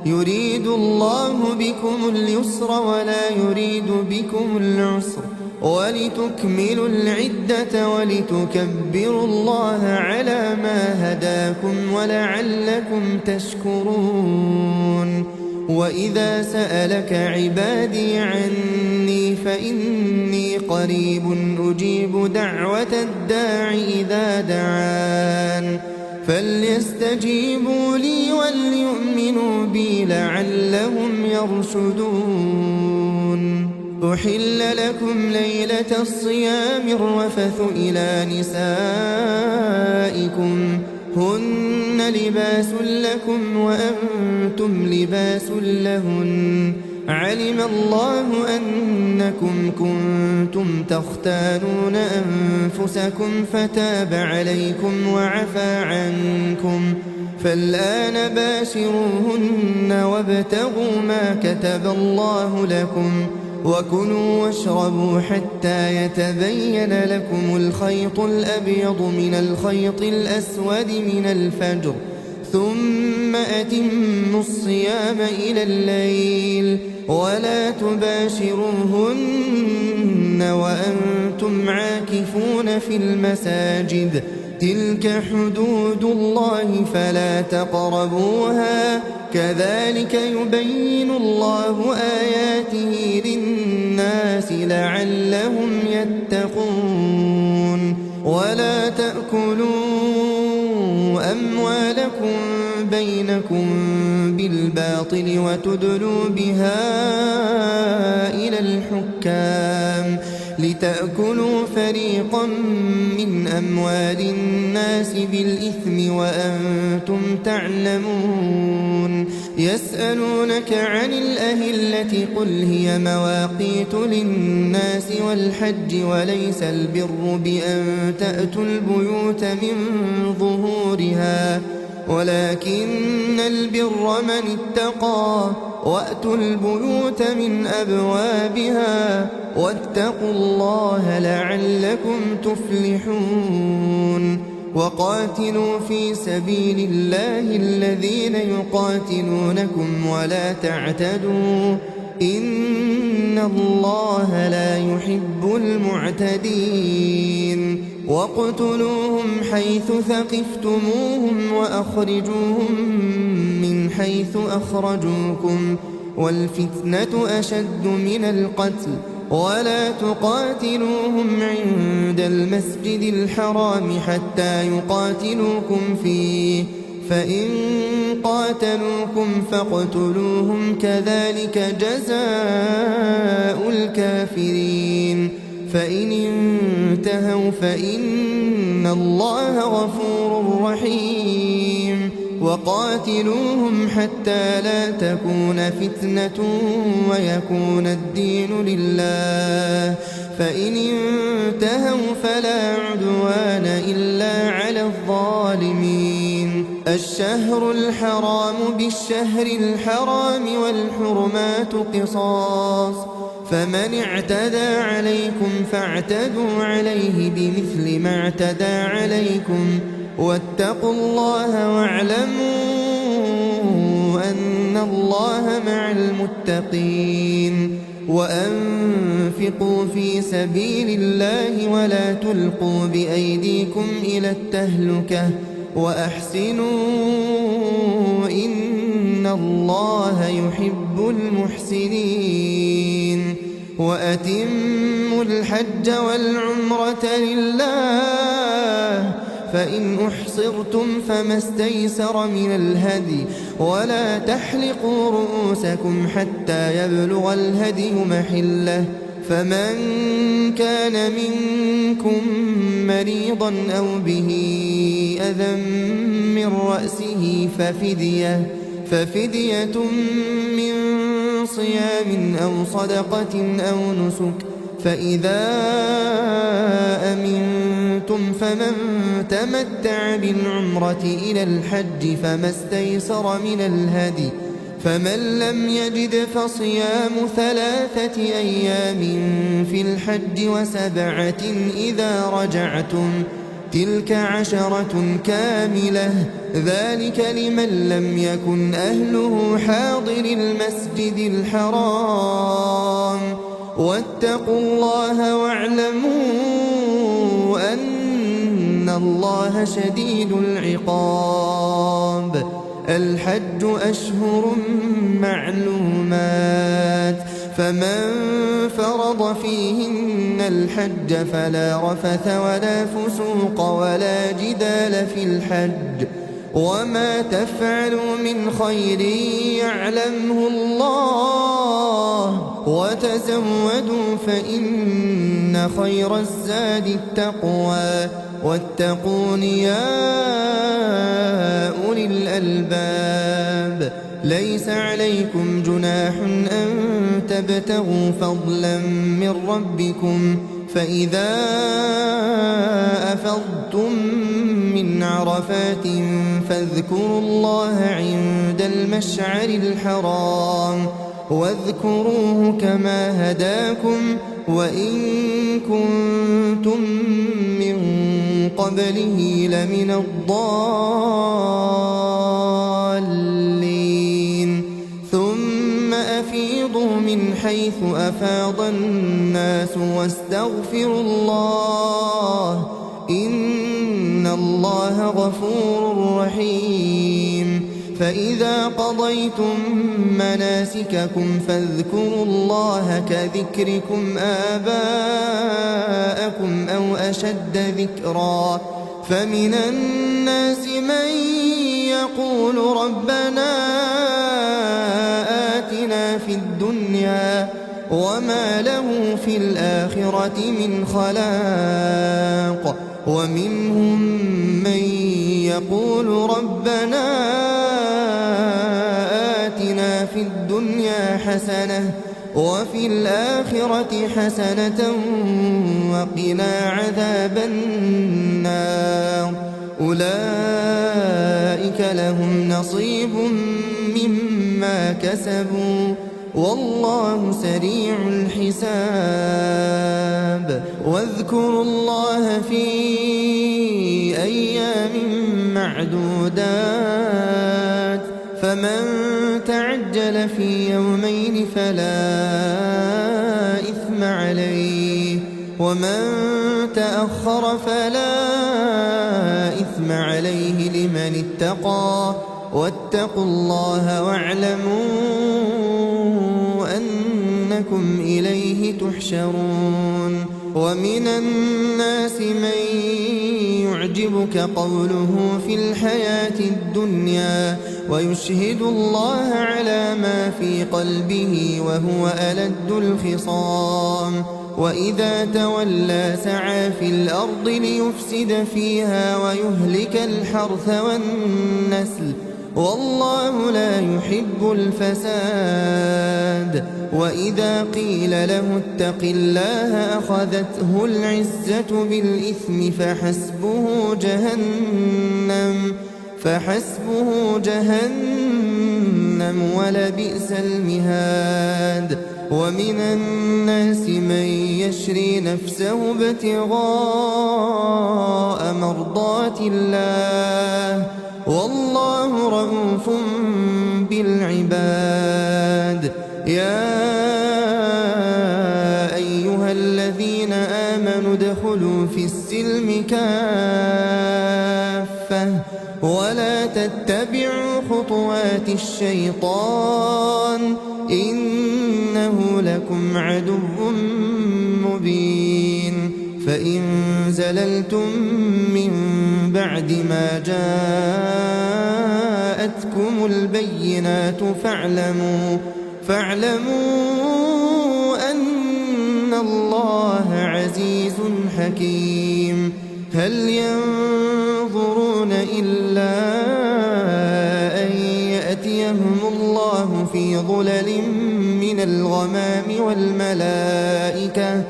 يريد الله بكم اليسر ولا يريد بكم العسر ولتكملوا العدة ولتكبروا الله على ما هداكم ولعلكم تشكرون. وإذا سألك عبادي عني فإني قريب أجيب دعوة الداع إذا دعان فليستجيبوا لي وليؤمنوا بي لعلهم يرشدون. أحل لكم ليلة الصيام الرفث إلى نسائكم هن لباس لكم وأنتم لباس لهن علم الله أنكم كنتم تختانون أنفسكم فتاب عليكم وعفى عنكم فالآن باشروهن وابتغوا ما كتب الله لكم وكلوا واشربوا حتى يتبين لكم الخيط الأبيض من الخيط الأسود من الفجر ثم أتموا الصيام إلى الليل ولا تباشروهن وأنتم عاكفون في المساجد تلك حدود الله فلا تقربوها كذلك يبين الله آياته للناس لعلهم يتقون. ولا تأكلوا أموالكم بينكم بالباطل وتدلوا بها إلى الحكام لتأكلوا فريقا من أموال الناس بالإثم وأنتم تعلمون. يسألونك عن الأهلة قل هي مواقيت للناس والحج وليس البر بأن تأتوا البيوت من ظهورها ولكن البر من اتقى وأتوا البيوت من أبوابها واتقوا الله لعلكم تفلحون. وقاتلوا في سبيل الله الذين يقاتلونكم ولا تعتدوا إن الله لا يحب المعتدين. واقتلوهم حيث ثقفتموهم وأخرجوهم من حيث أخرجوكم والفتنة أشد من القتل ولا تقاتلوهم عند المسجد الحرام حتى يقاتلوكم فيه فإن قاتلوكم فاقتلوهم كذلك جزاء الكافرين. فإن انتهوا فإن الله غفور رحيم. وقاتلوهم حتى لا تكون فتنة ويكون الدين لله فإن انتهوا فلا عدوان إلا على الظالمين. الشهر الحرام بالشهر الحرام والحرمات قصاص فمن اعتدى عليكم فاعتدوا عليه بمثل ما اعتدى عليكم واتقوا الله واعلموا أن الله مع المتقين. وأنفقوا في سبيل الله ولا تلقوا بأيديكم إلى التهلكة وأحسنوا إن الله يحب المحسنين. وأتموا الحج والعمرة لله فإن أحصرتم فما استيسر من الهدي ولا تحلقوا رؤوسكم حتى يبلغ الهدي محله فمن كان منكم مريضا أو به أذى من رأسه ففدية من صيام أو صدقة أو نسك فإذا أمنتم فمن تمتع بالعمرة إلى الحج فما استيسر من الهدي فمن لم يجد فصيام 3 أيام في الحج و7 إذا رجعتم تلك 10 كاملة ذلك لمن لم يكن أهله حاضر المسجد الحرام. واتقوا الله واعلموا أن الله شديد العقاب. الحج أشهر معلومات فمن فرض فيهن الحج فلا رفث ولا فسوق ولا جدال في الحج وما تفعلوا من خير يعلمه الله وتزودوا فإن خير الزاد التقوى واتقون يا أولي الألباب ليس عليكم جناح أن تبتغوا فضلا من ربكم فإذا أفضتم من عرفات فاذكروا الله عند المشعر الحرام واذكروه كما هداكم وإن كنتم من قبله لمن الضالين ثم أفيضوا من حيث أفاض الناس واستغفروا الله إن الله غفور رحيم فإذا قضيتم مناسككم فاذكروا الله كذكركم آباءكم أو أشد ذكرا فمن الناس من يقول ربنا آتنا في الدنيا وما له في الآخرة من خلاق ومنهم من يقول ربنا آتنا في الدنيا حسنة وفي الآخرة حسنة وقنا عذاب النار أولئك لهم نصيب مما كسبوا والله سريع الحساب واذكروا الله في أيام معدودات فمن تعجل في يومين فلا إثم عليه ومن تأخر فلا إثم عليه لمن اتقى واتقوا الله واعلموا أنكم إليه تحشرون ومن الناس من يعجبك قوله في الحياة الدنيا ويشهد الله على ما في قلبه وهو ألد الخصام وإذا تولى سعى في الأرض ليفسد فيها ويهلك الحرث والنسل والله لا يحب الفساد وإذا قيل له اتق الله أخذته العزة بالإثم فحسبه جهنم ولبئس المهاد ومن الناس من يشري نفسه ابتغاء مرضات الله والله رؤوف بالعباد يا أيها الذين آمنوا ادخلوا في السلم كافة ولا تتبعوا خطوات الشيطان إنه لكم عدو مبين فإن زللتم من بعد ما جاءتكم البينات فاعلموا أن الله عزيز حكيم هل ينظرون إلا أن يأتيهم الله في ظلل من الغمام والملائكة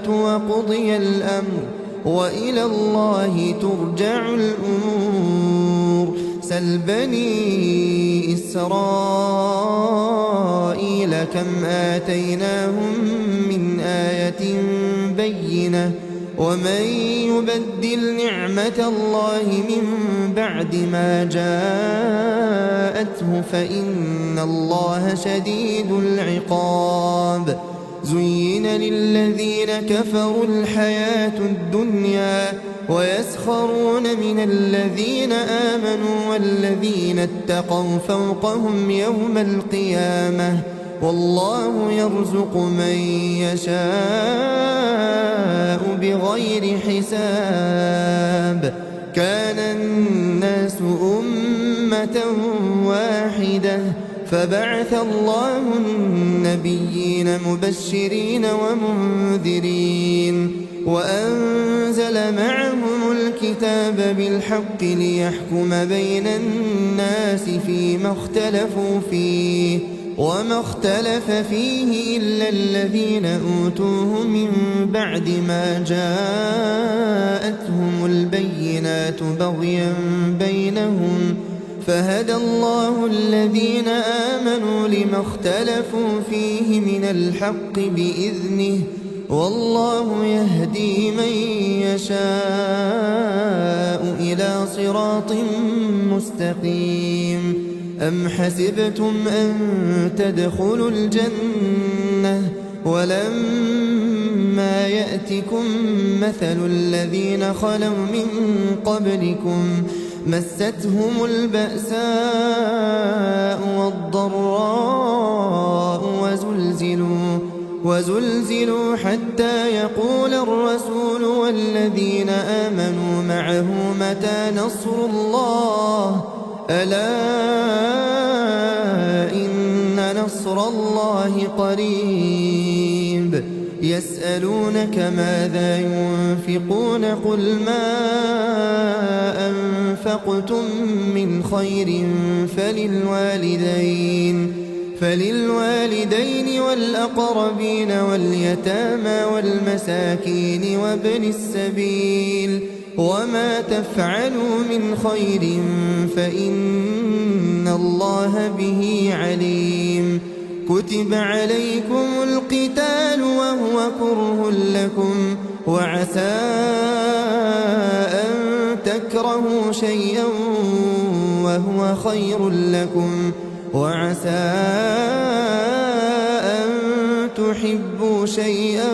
وقضي الأمر وإلى الله ترجع الأمور سل بني إسرائيل كم آتيناهم من آية بينة ومن يبدل نعمة الله من بعد ما جاءته فإن الله شديد العقاب زين للذين كفروا الحياة الدنيا ويسخرون من الذين آمنوا والذين اتقوا فوقهم يوم القيامة والله يرزق من يشاء بغير حساب. كان الناس أمة واحدة فبعث الله النبيين مبشرين ومنذرين وأنزل معهم الكتاب بالحق ليحكم بين الناس فيما اختلفوا فيه وما اختلف فيه إلا الذين أوتوه من بعد ما جاءتهم البينات بغيا بينهم فهدى الله الذين آمنوا لما اختلفوا فيه من الحق بإذنه والله يهدي من يشاء إلى صراط مستقيم. أم حسبتم أن تدخلوا الجنة ولما يأتكم مثل الذين خلوا من قبلكم مستهم البأساء والضراء وزلزلوا حتى يقول الرسول والذين آمنوا معه متى نصر الله ألا إن نصر الله قريب. يسألونك ماذا ينفقون قل ما أنفقتم من خير فللوالدين والأقربين واليتامى والمساكين وابن السبيل وما تفعلوا من خير فإن الله به عليم. كتب عليكم القتال وهو كره لكم وعسى أن تكرهوا شيئا وهو خير لكم وعسى أن تحبوا شيئا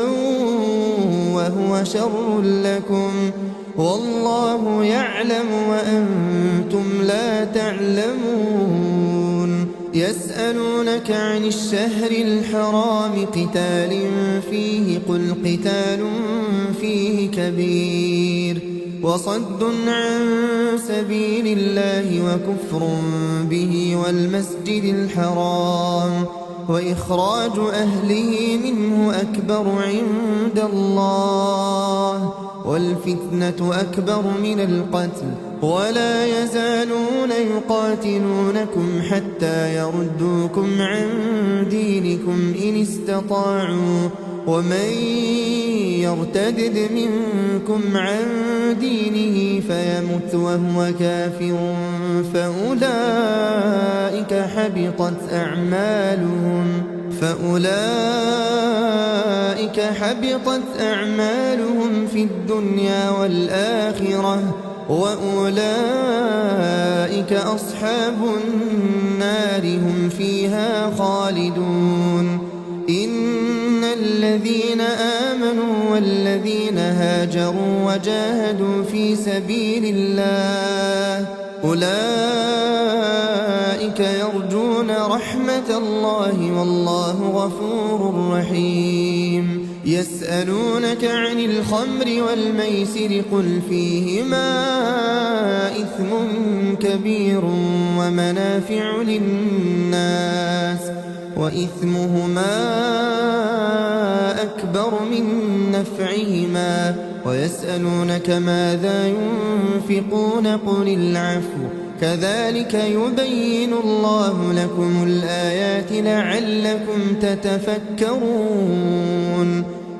وهو شر لكم والله يعلم وأنتم لا تعلمون. يسألونك عن الشهر الحرام قتال فيه قل قتال فيه كبير وصد عن سبيل الله وكفر به والمسجد الحرام وإخراج أهله منه أكبر عند الله والفتنة أكبر من القتل ولا يزالون يقاتلونكم حتى يردوكم عن دينكم إن استطاعوا ومن يرتدد منكم عن دينه فيمت وهو كافر فأولئك حبطت أعمالهم في الدنيا والآخرة وأولئك أصحاب النار هم فيها خالدون. إن الذين آمنوا والذين هاجروا وجاهدوا في سبيل الله أولئك يرجون رحمة الله والله غفور رحيم. يسألونك عن الخمر والميسر قل فيهما إثم كبير ومنافع للناس وإثمهما أكبر من نفعهما ويسألونك ماذا ينفقون قل العفو كذلك يبين الله لكم الآيات لعلكم تتفكرون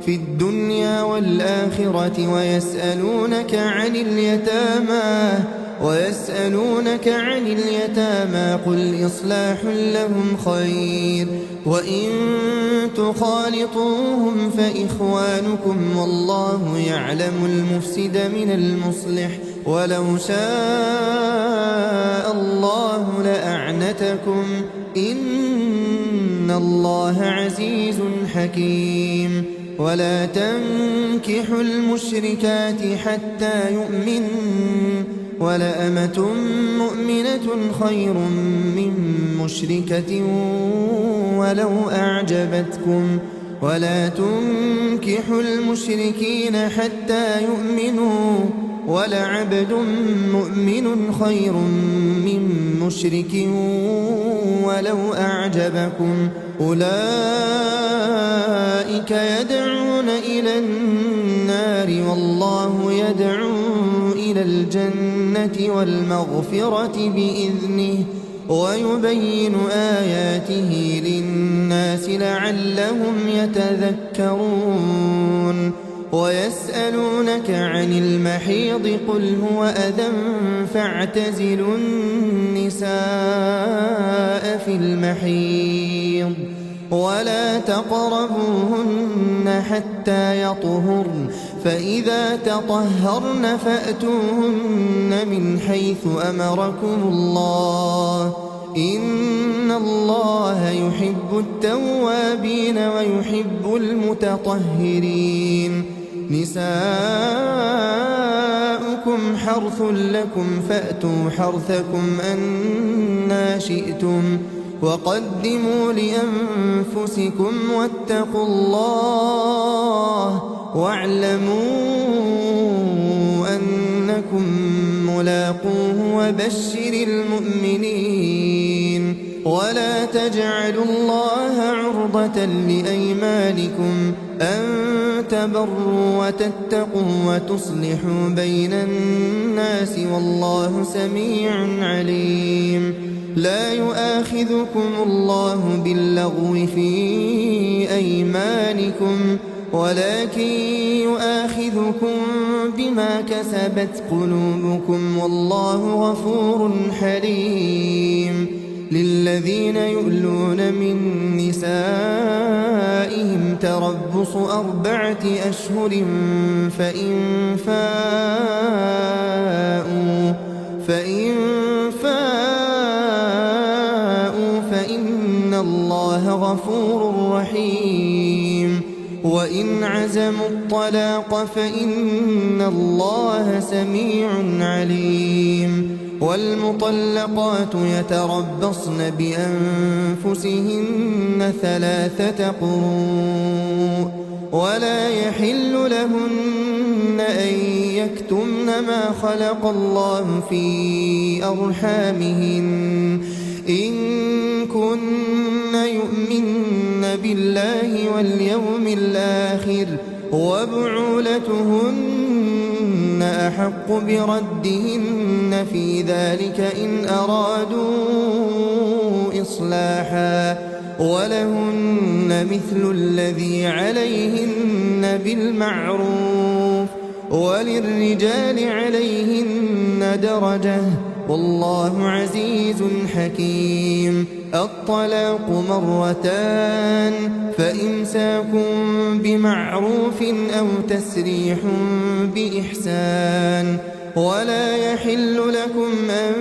في الدنيا والآخرة. ويسألونك عن اليتامى قل إصلاح لهم خير وإن تخالطوهم فإخوانكم والله يعلم المفسد من المصلح ولو شاء الله لأعنتكم إن إن الله عزيز حكيم ولا تنكحوا المشركات حتى يؤمنن ولأمة مؤمنة خير من مشركة ولو أعجبتكم ولا تنكحوا المشركين حتى يؤمنوا ولعبد مؤمن خير من مشرك ولو أعجبكم أولئك يدعون إلى النار والله يدعو إلى الجنة والمغفرة بإذنه ويبين آياته للناس لعلهم يتذكرون ويسألونك عن المحيض قل هو أذى فاعتزلوا النساء في المحيض ولا تقربوهن حتى يطهرن فإذا تطهرن فأتوهن من حيث أمركم الله إن الله يحب التوابين ويحب المتطهرين نساؤكم حرث لكم فأتوا حرثكم أنى شئتم وقدموا لأنفسكم واتقوا الله واعلموا أنكم ملاقوه وبشر المؤمنين ولا تجعلوا الله عرضة لأيمانكم أن تبروا وتتقوا وتصلحوا بين الناس والله سميع عليم لا يؤاخذكم الله باللغو في أيمانكم ولكن يؤاخذكم بما كسبت قلوبكم والله غفور حليم للذين يؤلون من نسائهم تربص 4 أشهر فإن فاءوا فإن الله غفور رحيم وإن عزموا الطلاق فإن الله سميع عليم والمطلقات يتربصن بأنفسهن 3 قروء ولا يحل لهن أن يكتمن ما خلق الله في أرحامهن إن كن يؤمن بالله واليوم الآخر وبعولتهن أحق بردهن في ذلك إن أرادوا إصلاحا ولهن مثل الذي عليهن بالمعروف وللرجال عليهن درجة والله عزيز حكيم الطلاق 2 فإمساكم بمعروف أو تسريح بإحسان ولا يحل لكم أن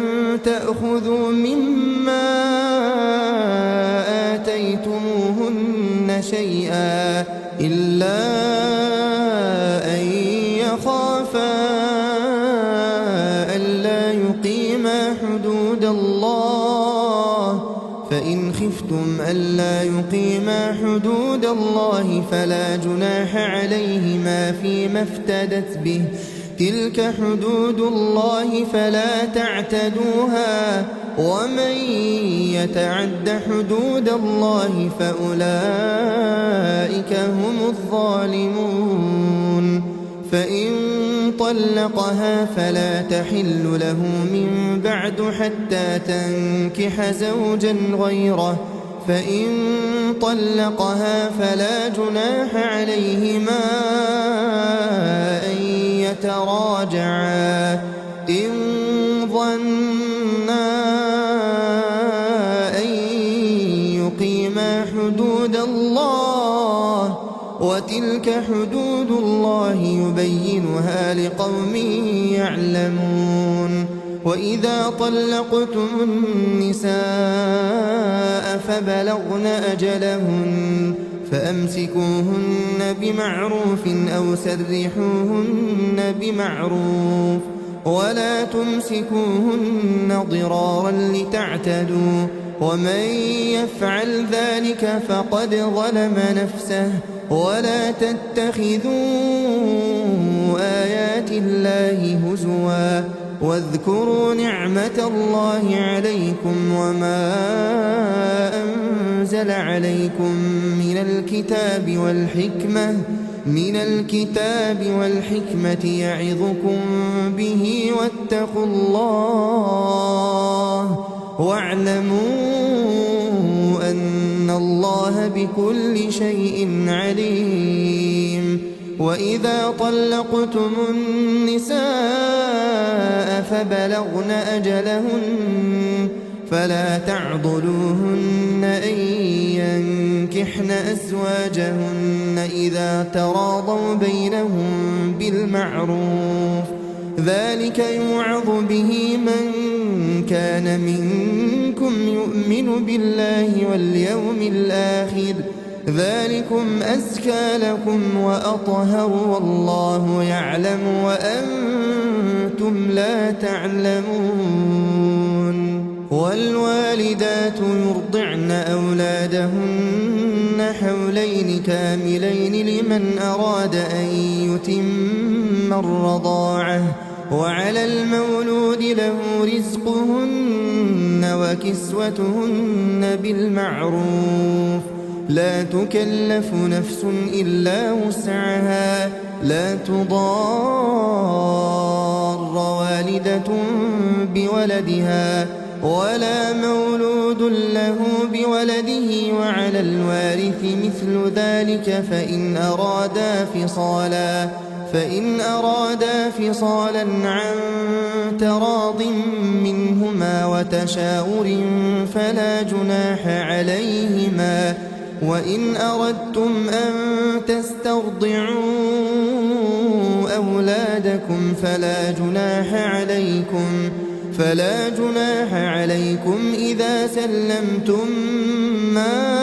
تأخذوا مما آتيتموهن شيئا إلا أن يخافا ألا يقيما حدود الله فإن خفتم ألا يقيما حدود الله فلا جناح عليهما فيما افتدت به تلك حدود الله فلا تعتدوها ومن يتعد حدود الله فأولئك هم الظالمون فإن طلقها فلا تحل له من بعد حتى تنكح زوجا غيره فإن طلقها فلا جناح عليهما أن يتراجعا إن ظنا أن يقيما حدود الله وتلك حدود الله يبينها لقوم يعلمون وإذا طلقتم النساء فبلغن أجلهن فأمسكوهن بمعروف أو سرحوهن بمعروف ولا تمسكوهن ضرارا لتعتدوا ومن يفعل ذلك فقد ظلم نفسه ولا تتخذوا آيات الله هزوا واذكروا نعمة الله عليكم وما أنزل عليكم من الكتاب والحكمة يعظكم به واتقوا الله واعلموا أن الله بكل شيء عليم وإذا طلقتم النساء فبلغن أجلهن فلا تعضلوهن أن ينكحن أزواجهن إذا تراضوا بينهم بالمعروف ذلك يوعظ به من كان منكم يؤمن بالله واليوم الآخر ذلكم أزكى لكم وأطهر والله يعلم وأنتم لا تعلمون والوالدات يرضعن أولادهن حولين كاملين لمن أراد أن يتم الرضاعة وعلى المولود له رزقهن وكسوتهن بالمعروف لا تكلف نفس إلا وسعها لا تضار والدة بولدها ولا مولود له بولده وعلى الوارث مثل ذلك فإن أرادا فصالا عن تراض منهما وتشاور فلا جناح عليهما وإن أردتم أن تسترضعوا أولادكم فلا جناح عليكم إذا سلمتم ما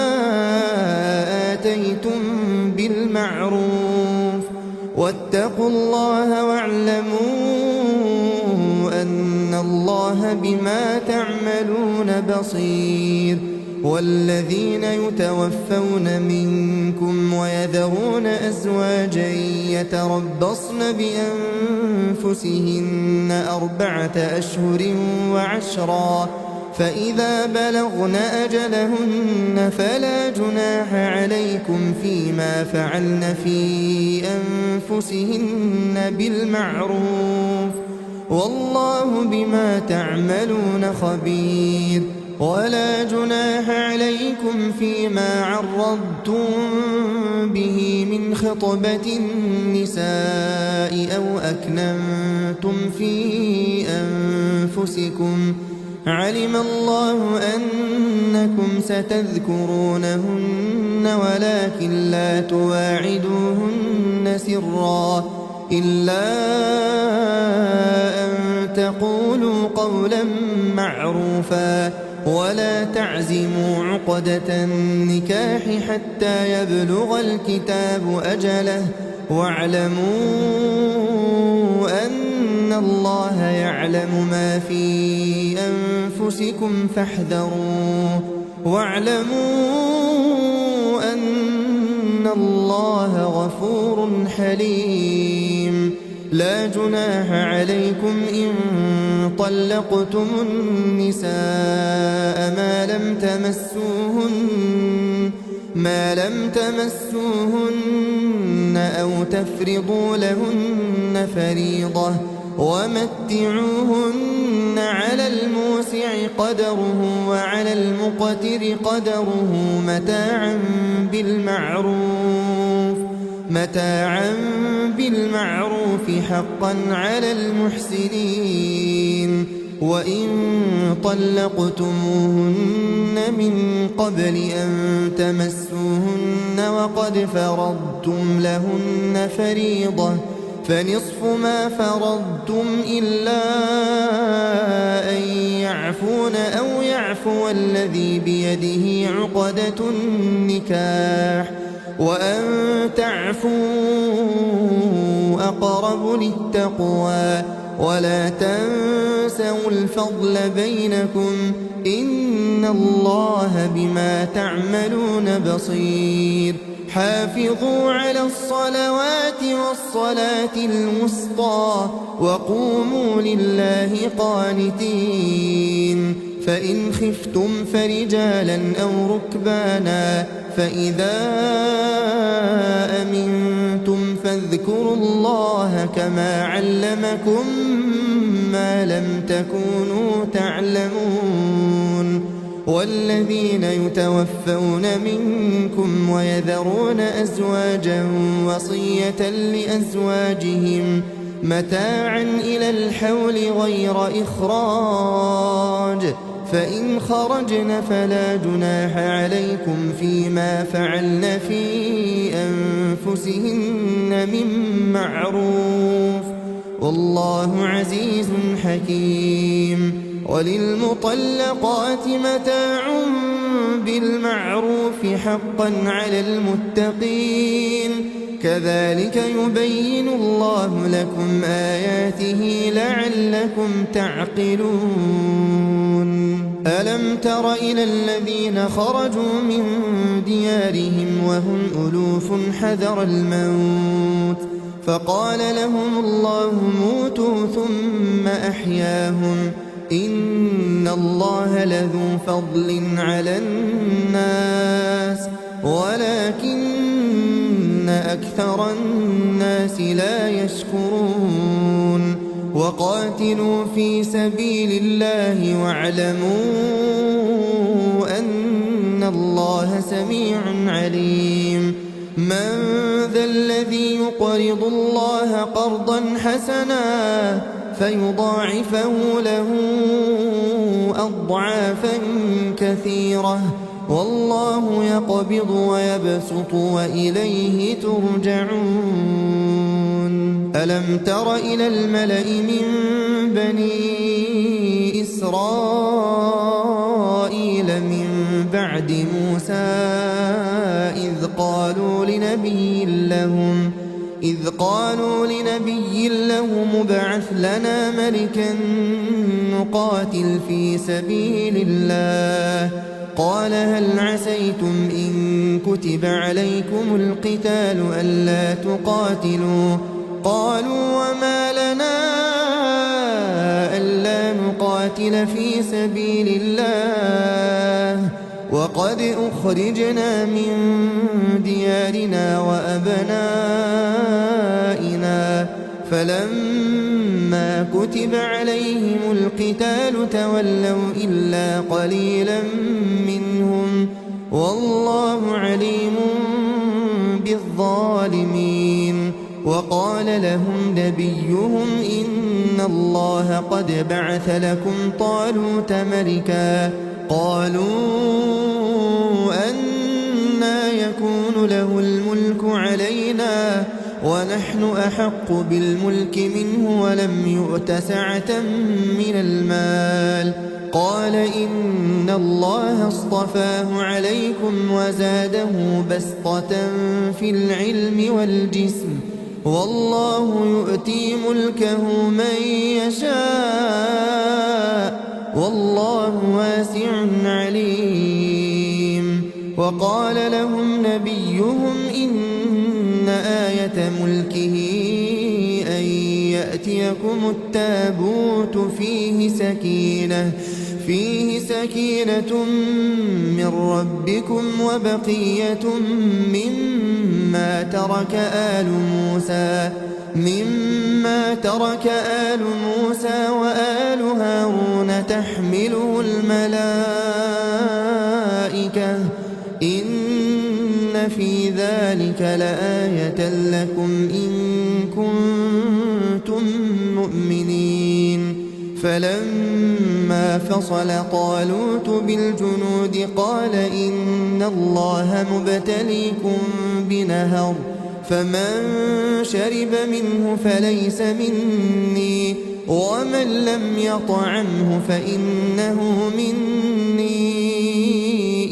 آتيتم بالمعروف واتقوا الله واعلموا أن الله بما تعملون بصير والذين يتوفون منكم ويذرون أزواجا يتربصن بأنفسهن 4 أشهر وعشرا فإذا بلغن أجلهن فلا جناح عليكم فيما فعلن في أنفسهن بالمعروف والله بما تعملون خبير ولا جناح عليكم فيما عرضتم به من خطبة النساء أو أكننتم في أنفسكم علم الله أنكم ستذكرونهن ولكن لا تواعدوهن سرا إلا أن تقولوا قولا معروفا ولا تعزموا عقدة النكاح حتى يبلغ الكتاب أجله واعلموا أن الله يعلم ما في أنفسكم فاحذروه واعلموا أن الله غفور حليم لا جناح عليكم إن طلقتم النساء ما لم تمسوهن أو تفرضوا لهن فريضة ومتعوهن على الموسع قدره وعلى المقتر قدره متاعا بالمعروف حقا على المحسنين وإن طلقتموهن من قبل أن تمسوهن وقد فرضتم لهن فريضة فنصف ما فرضتم إلا أن يعفون أو يعفو الذي بيده عقدة النكاح وأن تعفوا أقرب للتقوى ولا تنسوا الفضل بينكم إن الله بما تعملون بصير حافظوا على الصلوات والصلاة الوسطى وقوموا لله قانتين فإن خفتم فرجالا أو ركبانا فإذا أمنتم فاذكروا الله كما علمكم ما لم تكونوا تعلمون والذين يتوفون منكم ويذرون أزواجا وصية لأزواجهم متاعا إلى الحول غير إخراج فإن خرجن فلا جناح عليكم فيما فعلن في أنفسهن من معروف والله عزيز حكيم وللمطلقات متاع بالمعروف حقا على المتقين كذلك يبين الله لكم آياته لعلكم تعقلون ألم تر إلى الذين خرجوا من ديارهم وهم ألوف حذر الموت فقال لهم الله موتوا ثم أحياهم إن الله لذو فضل على الناس ولكن أكثر الناس لا يشكرون وقاتلوا في سبيل الله واعلموا أن الله سميع عليم من ذا الذي يقرض الله قرضا حسنا فيضاعفه له أضعافا كثيرة والله يقبض ويبسط وإليه ترجعون ألم تر إلى الملأ من بني إسرائيل من بعد موسى إذ قالوا لنبي لهم ابعث لنا ملكا نقاتل في سبيل الله قال هل عسيتم إن كتب عليكم القتال ألا تقاتلوا قالوا وما لنا ألا نقاتل في سبيل الله وقد أخرجنا من ديارنا وأبنائنا فلما كتب عليهم القتال تولوا إلا قليلا منهم والله عليم بالظالمين وقال لهم نبيهم إن الله قد بعث لكم طالوت ملكا قالوا أنى يكون له الملك علينا ونحن أحق بالملك منه ولم يؤت سعة من المال قال إن الله اصطفاه عليكم وزاده بسطة في العلم والجسم والله يؤتي ملكه من يشاء والله واسع عليم وقال لهم نبيهم إن آية ملكه أن يأتيكم التابوت فيه سكينة من ربكم وبقية مما ترك آل موسى وآل هارون تحمله الملائكة إن في ذلك لآية لكم إن كنتم مؤمنين فلما فصل طالوت بالجنود قال إن الله مبتليكم بنهر فمن شرب منه فليس مني ومن لم يطعمه فإنه مني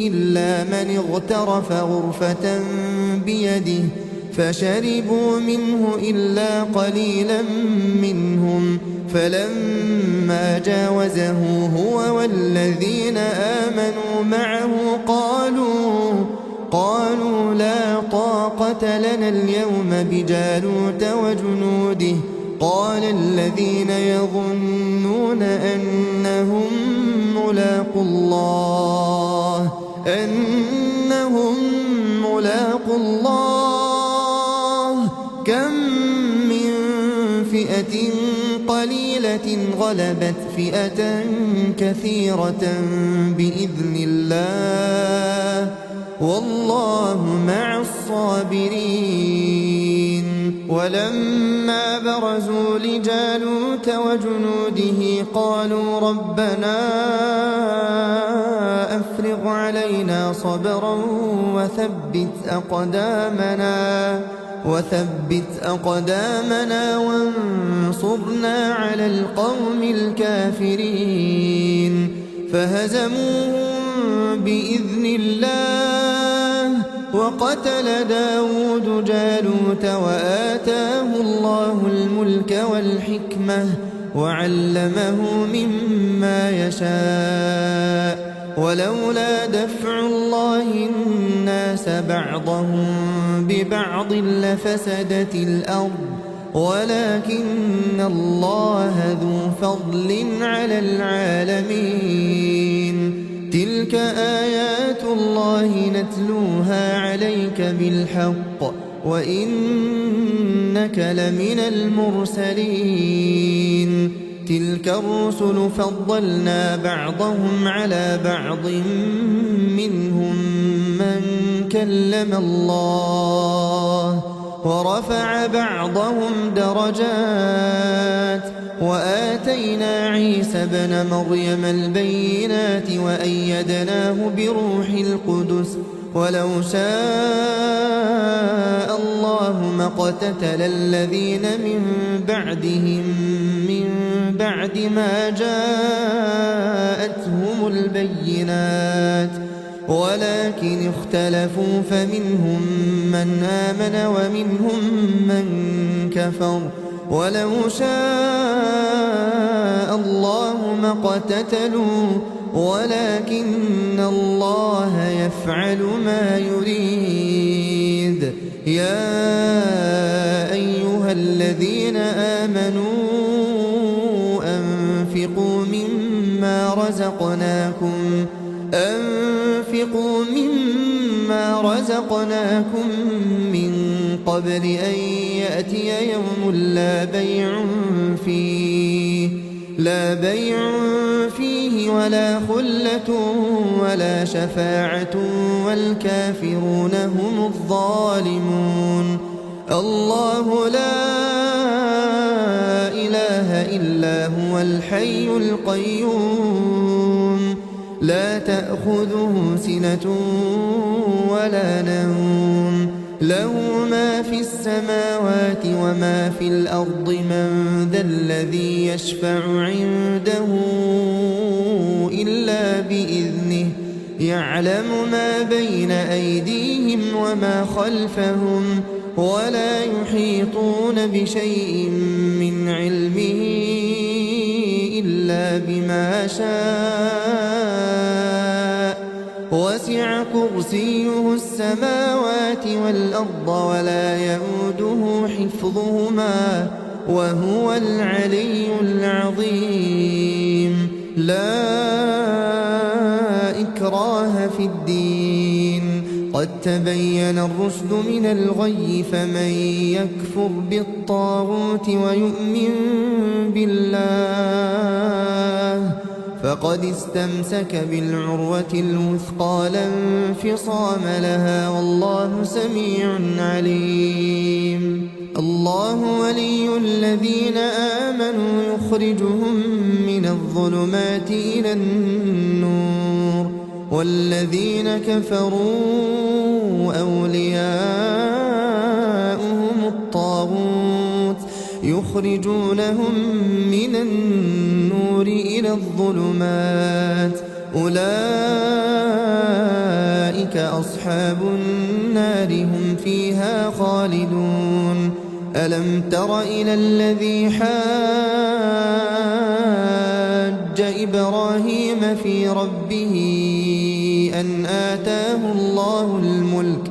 إلا من اغترف غرفة بيده فشربوا منه إلا قليلا منهم فلما جاوزه هو والذين آمنوا معه قالوا لا طاقة لنا اليوم بجالوت وجنوده قال الذين يظنون أنهم ملاقو الله كم من فئة قليلة غلبت فئة كثيرة بإذن الله والله مع الصابرين. ولما برزوا لجالوت وجنوده قالوا ربنا أفرغ علينا صبرا وثبت أقدامنا وانصرنا على القوم الكافرين فهزموهم بإذن الله وقتل داود جالوت وآتاه الله الملك والحكمة وعلمه مما يشاء ولولا دفع الله الناس بعضهم ببعض لفسدت الأرض ولكن الله ذو فضل على العالمين. تلك آيات الله نتلوها عليك بالحق وإنك لمن المرسلين. تلك الرسل فضلنا بعضهم على بعض منهم من كلم الله ورفع بعضهم درجات وآتينا عيسى ابن مريم البينات وأيدناه بروح القدس ولو شاء الله ما اقتتل الذين من بعدهم من بعد ما جاءتهم البينات ولكن اختلفوا فمنهم من آمن ومنهم من كفر ولو شاء الله ما اقتتلوا ولكن الله يفعل ما يريد. يا أيها الذين آمنوا أنفقوا مما رزقناكم من قبل أن يأتي يوم لا بيع فيه ولا خلة ولا شفاعة والكافرون هم الظالمون. الله لا إله إلا هو الحي القيوم لا تأخذه سنة ولا نوم له ما في السماوات وما في الأرض من ذا الذي يشفع عنده إلا بإذنه يعلم ما بين أيديهم وما خلفهم ولا يحيطون بشيء من علمه إلا بما شاء وسع كرسيه السماوات والأرض ولا يؤوده حفظهما وهو العلي العظيم. لا إكراه في الدين قد تبين الرشد من الغي فمن يكفر بالطاغوت ويؤمن بالله فقد استمسك بالعروة الوثقى لا انفصام لها والله سميع عليم. الله ولي الذين آمنوا يخرجهم من الظلمات إلى النور والذين كفروا أولياء يخرجونهم من النور إلى الظلمات أولئك أصحاب النار هم فيها خالدون ألم تر إلى الذي حاج إبراهيم في ربه أن آتاه الله الملك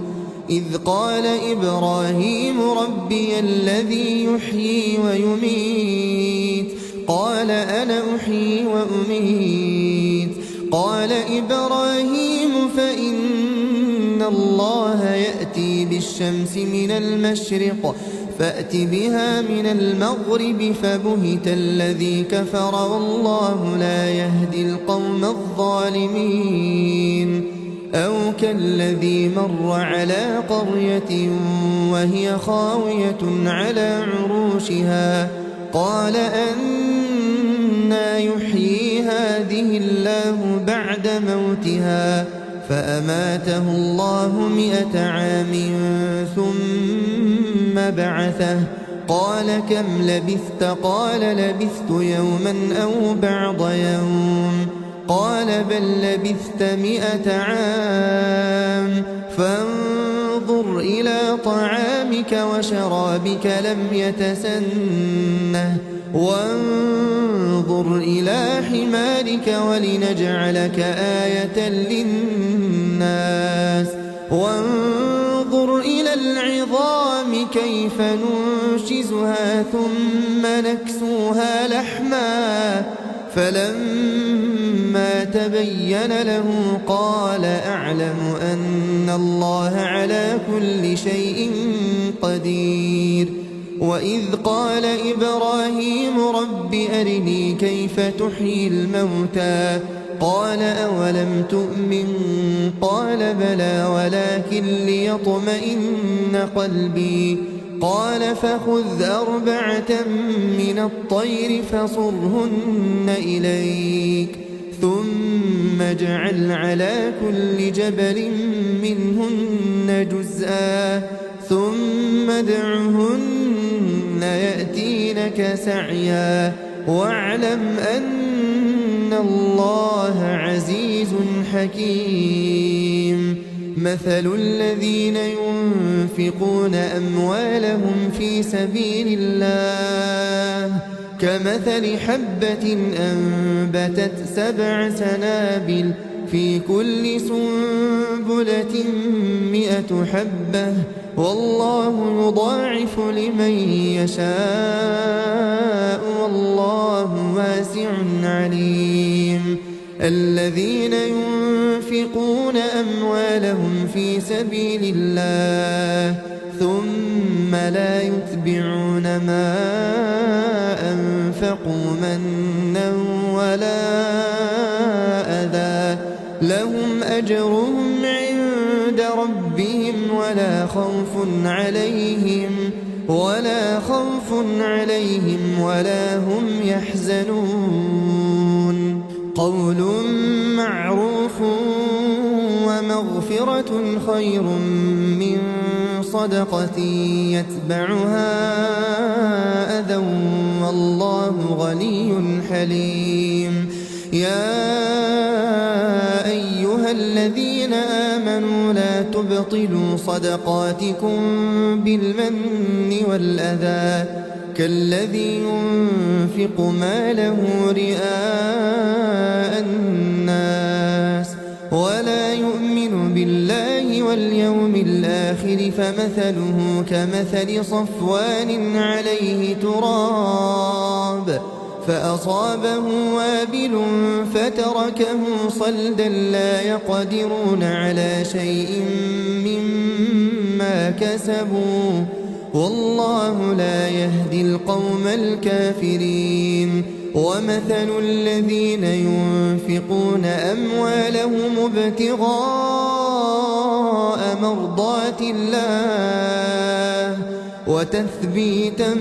إذ قال إبراهيم ربي الذي يحيي ويميت قال أنا أحيي وأميت قال إبراهيم فإن الله يأتي بالشمس من المشرق فأت بها من المغرب فبهت الذي كفر والله لا يهدي القوم الظالمين أو كالذي مر على قرية وهي خاوية على عروشها قال أنى يحيي هذه الله بعد موتها فأماته الله 100 عام ثم بعثه قال كم لبثت قال لبثت يوما أو بعض يوم قال بل لبثت 100 عام فانظر إلى طعامك وشرابك لم يتسنه وانظر إلى حمارك ولنجعلك آية للناس وانظر إلى العظام كيف ننشزها ثم نكسوها لحما فلما تبين له قال أعلم أن الله على كل شيء قدير وإذ قال إبراهيم رب أرني كيف تحيي الموتى قال أولم تؤمن قال بلى ولكن ليطمئن قلبي قال فخذ 4 من الطير فصرهن إليك ثم اجعل على كل جبل منهن جزءا ثم ادعهن يأتينك سعيا واعلم أن الله عزيز حكيم مثل الذين ينفقون أموالهم في سبيل الله كمثل حبة أنبتت 7 سنابل في كل سنبلة 100 حبة والله يضاعف لمن يشاء والله واسع عليم الذين ينفقون أموالهم في سبيل الله ثم لا يتبعون ما أنفقوا منا ولا أذى لهم أجرهم عند ربهم ولا خوف عليهم ولا هم يحزنون قول معروف ومغفرة خير من صدقة يتبعها أذى والله غني حليم يا أيها الذين آمنوا لا تبطلوا صدقاتكم بالمن والأذى كالذي ينفق ماله رئاء الناس ولا يؤمن بالله واليوم الآخر فمثله كمثل صفوان عليه تراب فأصابه وابل فتركه صلدا لا يقدرون على شيء مما كسبوا والله لا يهدي القوم الكافرين ومثل الذين ينفقون أموالهم ابتغاء مرضات الله وتثبيتا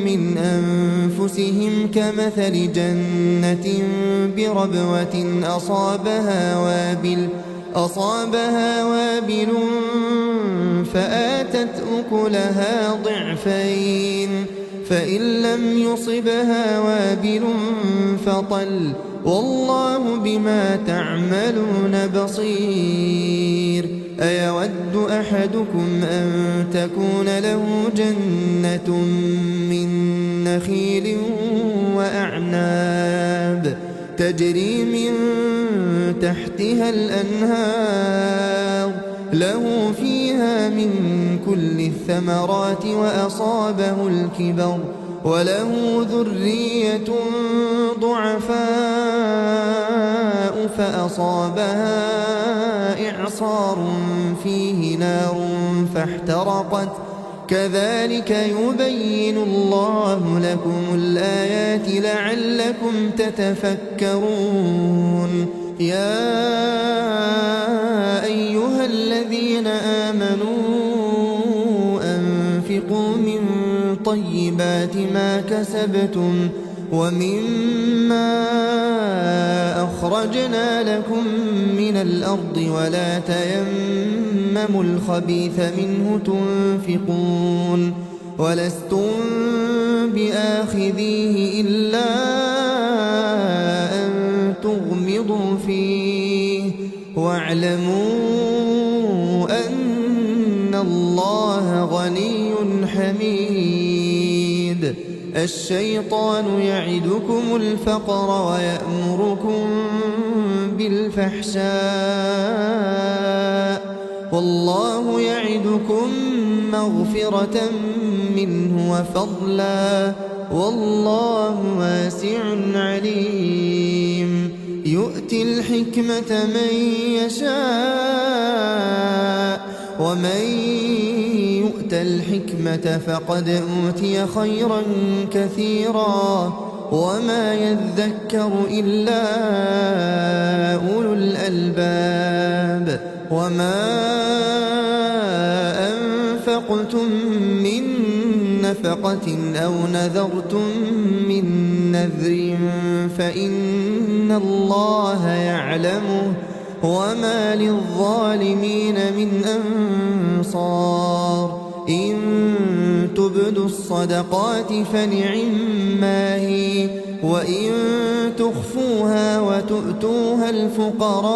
من أنفسهم كمثل جنة بربوة أصابها وابل فآتت أكلها ضعفين فإن لم يصبها وابل فطل والله بما تعملون بصير أيود أحدكم أن تكون له جنة من نخيل وأعناب تجري من تحتها الأنهار له فيها من كل الثمرات وأصابه الكبر وله ذرية ضعفاء فأصابها إعصار فيه نار فاحترقت كذلك يبين الله لكم الآيات لعلكم تتفكرون يا أيها الذين آمنوا أنفقوا من طيبات ما كسبتم ومما أخرجنا لكم من الأرض ولا تيمموا الخبيث منه تنفقون ولستم بآخذيه إلا أن تغمضوا فيه واعلموا أن الله غني حميد الشيطان يعدكم الفقر ويأمركم بالفحشاء والله يعدكم مغفرة منه وفضلا والله واسع عليم يؤتي الحكمة من يشاء ومن يؤت الحكمة فقد أوتي خيرا كثيرا وما يذكر إلا أولو الألباب وما أنفقتم من نفقة أو نذرتم من نذر فإن الله يعلمه وما للظالمين من أنصار إن تبدوا الصدقات فنعما هي وإن تخفوها وتؤتوها الفقراء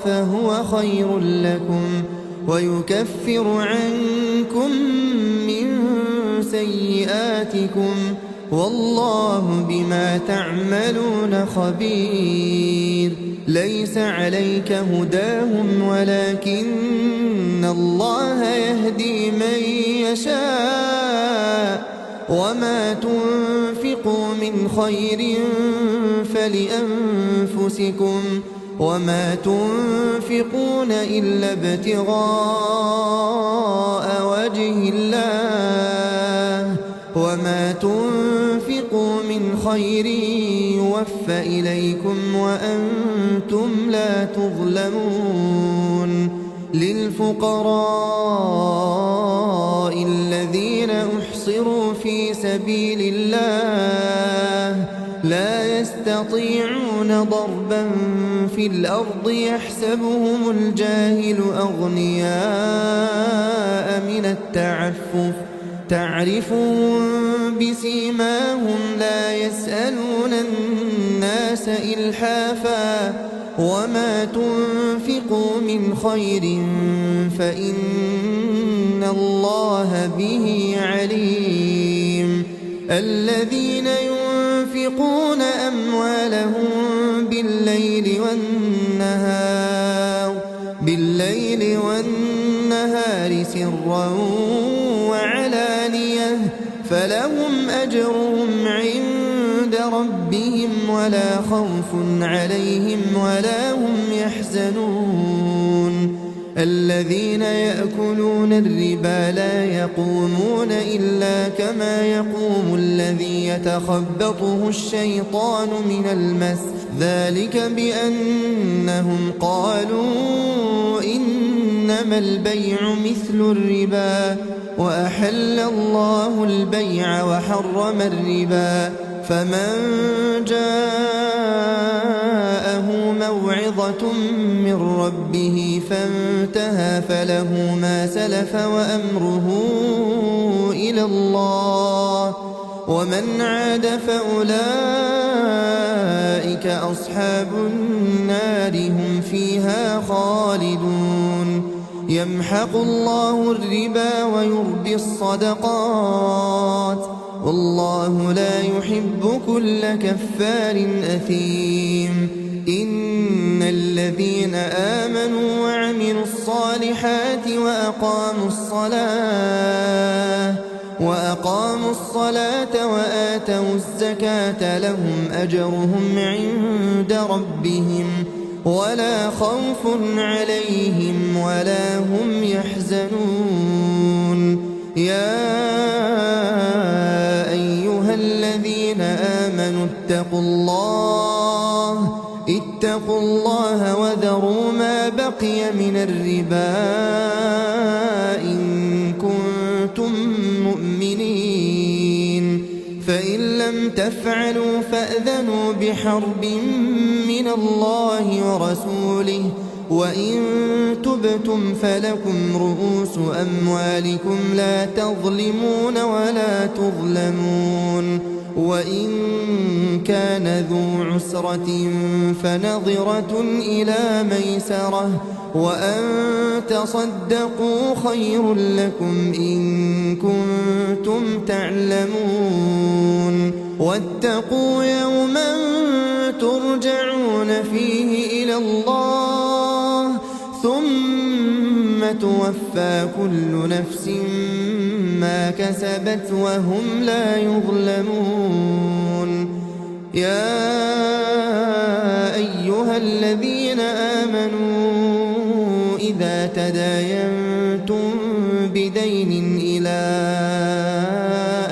فهو خير لكم ويكفر عنكم من سيئاتكم والله بما تعملون خبير ليس عليك هداهم ولكن الله يهدي من يشاء وما تنفقوا من خير فلأنفسكم وما تنفقون إلا ابتغاء وجه الله وما تنفقوا من خير يوفى إليكم وأنتم لا تظلمون للفقراء الذين أحصروا في سبيل الله لا يستطيعون ضربا في الأرض يحسبهم الجاهل أغنياء من التعفف تعرفهم بسيماهم لا يسألون الناس إلحافا وما تنفقوا من خير فإن الله به عليم الذين ينفقون أموالهم بالليل والنهار سرا وعلانية فلهم أجرهم عند ربهم ولا خوف عليهم ولا هم يحزنون الذين يأكلون الربا لا يقومون إلا كما يقوم الذي يتخبطه الشيطان من المس ذلك بأنهم قالوا إنما البيع مثل الربا وأحل الله البيع وحرم الربا فمن جاءه موعظة من ربه فانتهى فله ما سلف وأمره إلى الله ومن عاد فأولئك أصحاب النار هم فيها خالدون يمحق الله الربا ويربي الصدقات والله لا يحب كل كفار أثيم إن الذين آمنوا وعملوا الصالحات وأقاموا الصلاة وآتوا الزكاة لهم أجرهم عند ربهم ولا خوف عليهم ولا هم يحزنون يا أيها الذين آمنوا اتقوا الله وذروا ما بقي من الربا إن كنتم مؤمنين فإن لم تفعلوا فأذنوا بحرب من الله ورسوله وإن تبتم فلكم رؤوس أموالكم لا تظلمون ولا تظلمون وإن كان ذو عسرة فنظرة إلى ميسرة وأن تصدقوا خير لكم إن كنتم تعلمون واتقوا يوما ترجعون فيه إلى الله ثم توفى كل نفس ما كسبت وهم لا يظلمون يا أيها الذين آمنوا إذا تداينتم بدين إلى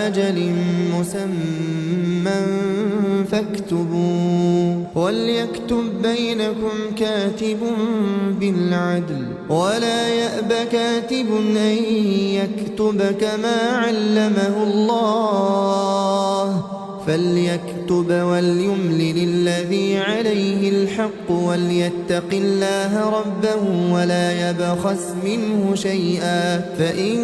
أجل مسمى فاكتبوه وليكتب بينكم كاتب بالعدل ولا يأب كاتب أن يكتب كما علمه الله فليكتب وليملل الذي عليه الحق وليتق الله ربه ولا يبخس منه شيئا فإن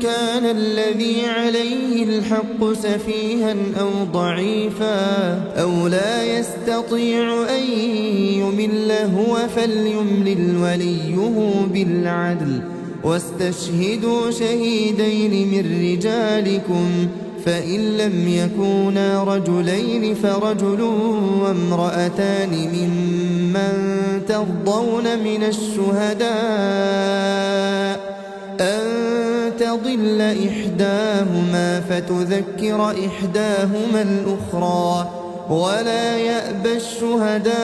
كان الذي عليه الحق سفيها أو ضعيفا أو لا يستطيع أن يمل هو فليملل وليه بالعدل واستشهدوا شهيدين من رجالكم فإن لم يكونا رجلين فرجل وامرأتان ممن ترضون من الشهداء أن تضل إحداهما فتذكر إحداهما الأخرى ولا يأبى الشهداء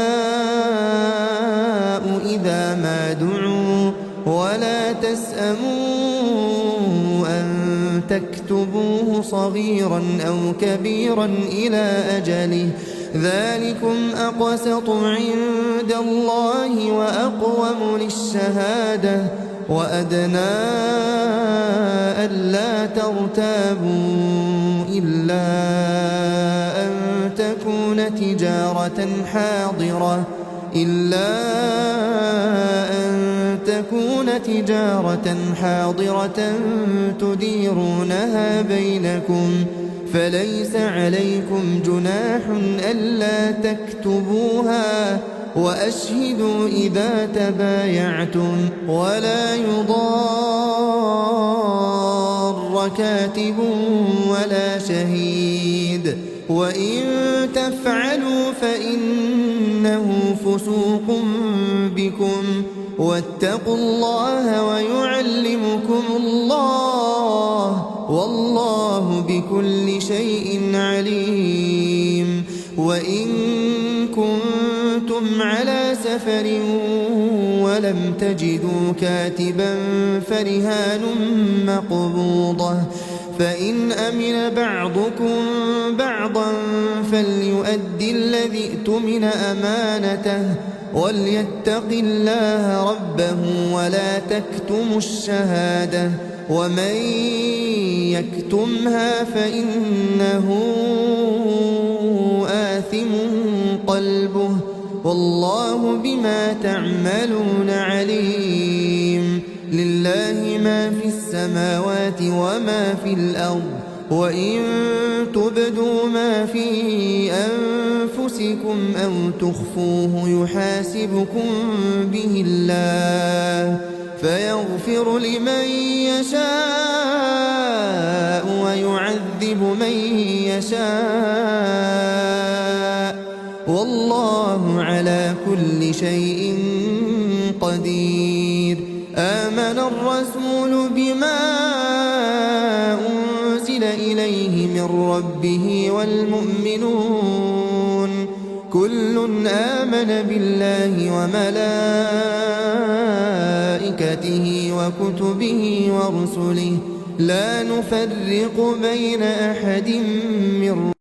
إذا ما دعوا ولا تسأموا أن تكتبوه صغيرا أو كبيرا إلى أجله ذلكم أقسط عند الله وأقوم للشهادة وأدنى ألا ترتابوا إلا أن تكون تجارة حاضرة تديرونها بينكم فليس عليكم جناح ألا تكتبوها وأشهدوا إذا تبايعتم ولا يضار كاتب ولا شهيد وإن تفعلوا فإنه فسوق بكم واتقوا الله ويعلمكم الله والله بكل شيء عليم وإن كنتم على سفر ولم تجدوا كاتبا فرهان مقبوضة فإن أمن بعضكم بعضا فليؤدي الذي ائتمن أمانته وليتق الله ربه ولا تكتموا الشهادة ومن يكتمها فإنه آثم قلبه والله بما تعملون عليم لله ما في السماوات وما في الأرض وإن تبدوا ما في أنفسكم أو تخفوه يحاسبكم به الله فيغفر لمن يشاء ويعذب من يشاء والله على كل شيء قدير. آمن الرسول بما أنزل إليه من ربه والمؤمنون كل آمن بالله وملائكته وكتبه ورسله لا نفرق بين أحد من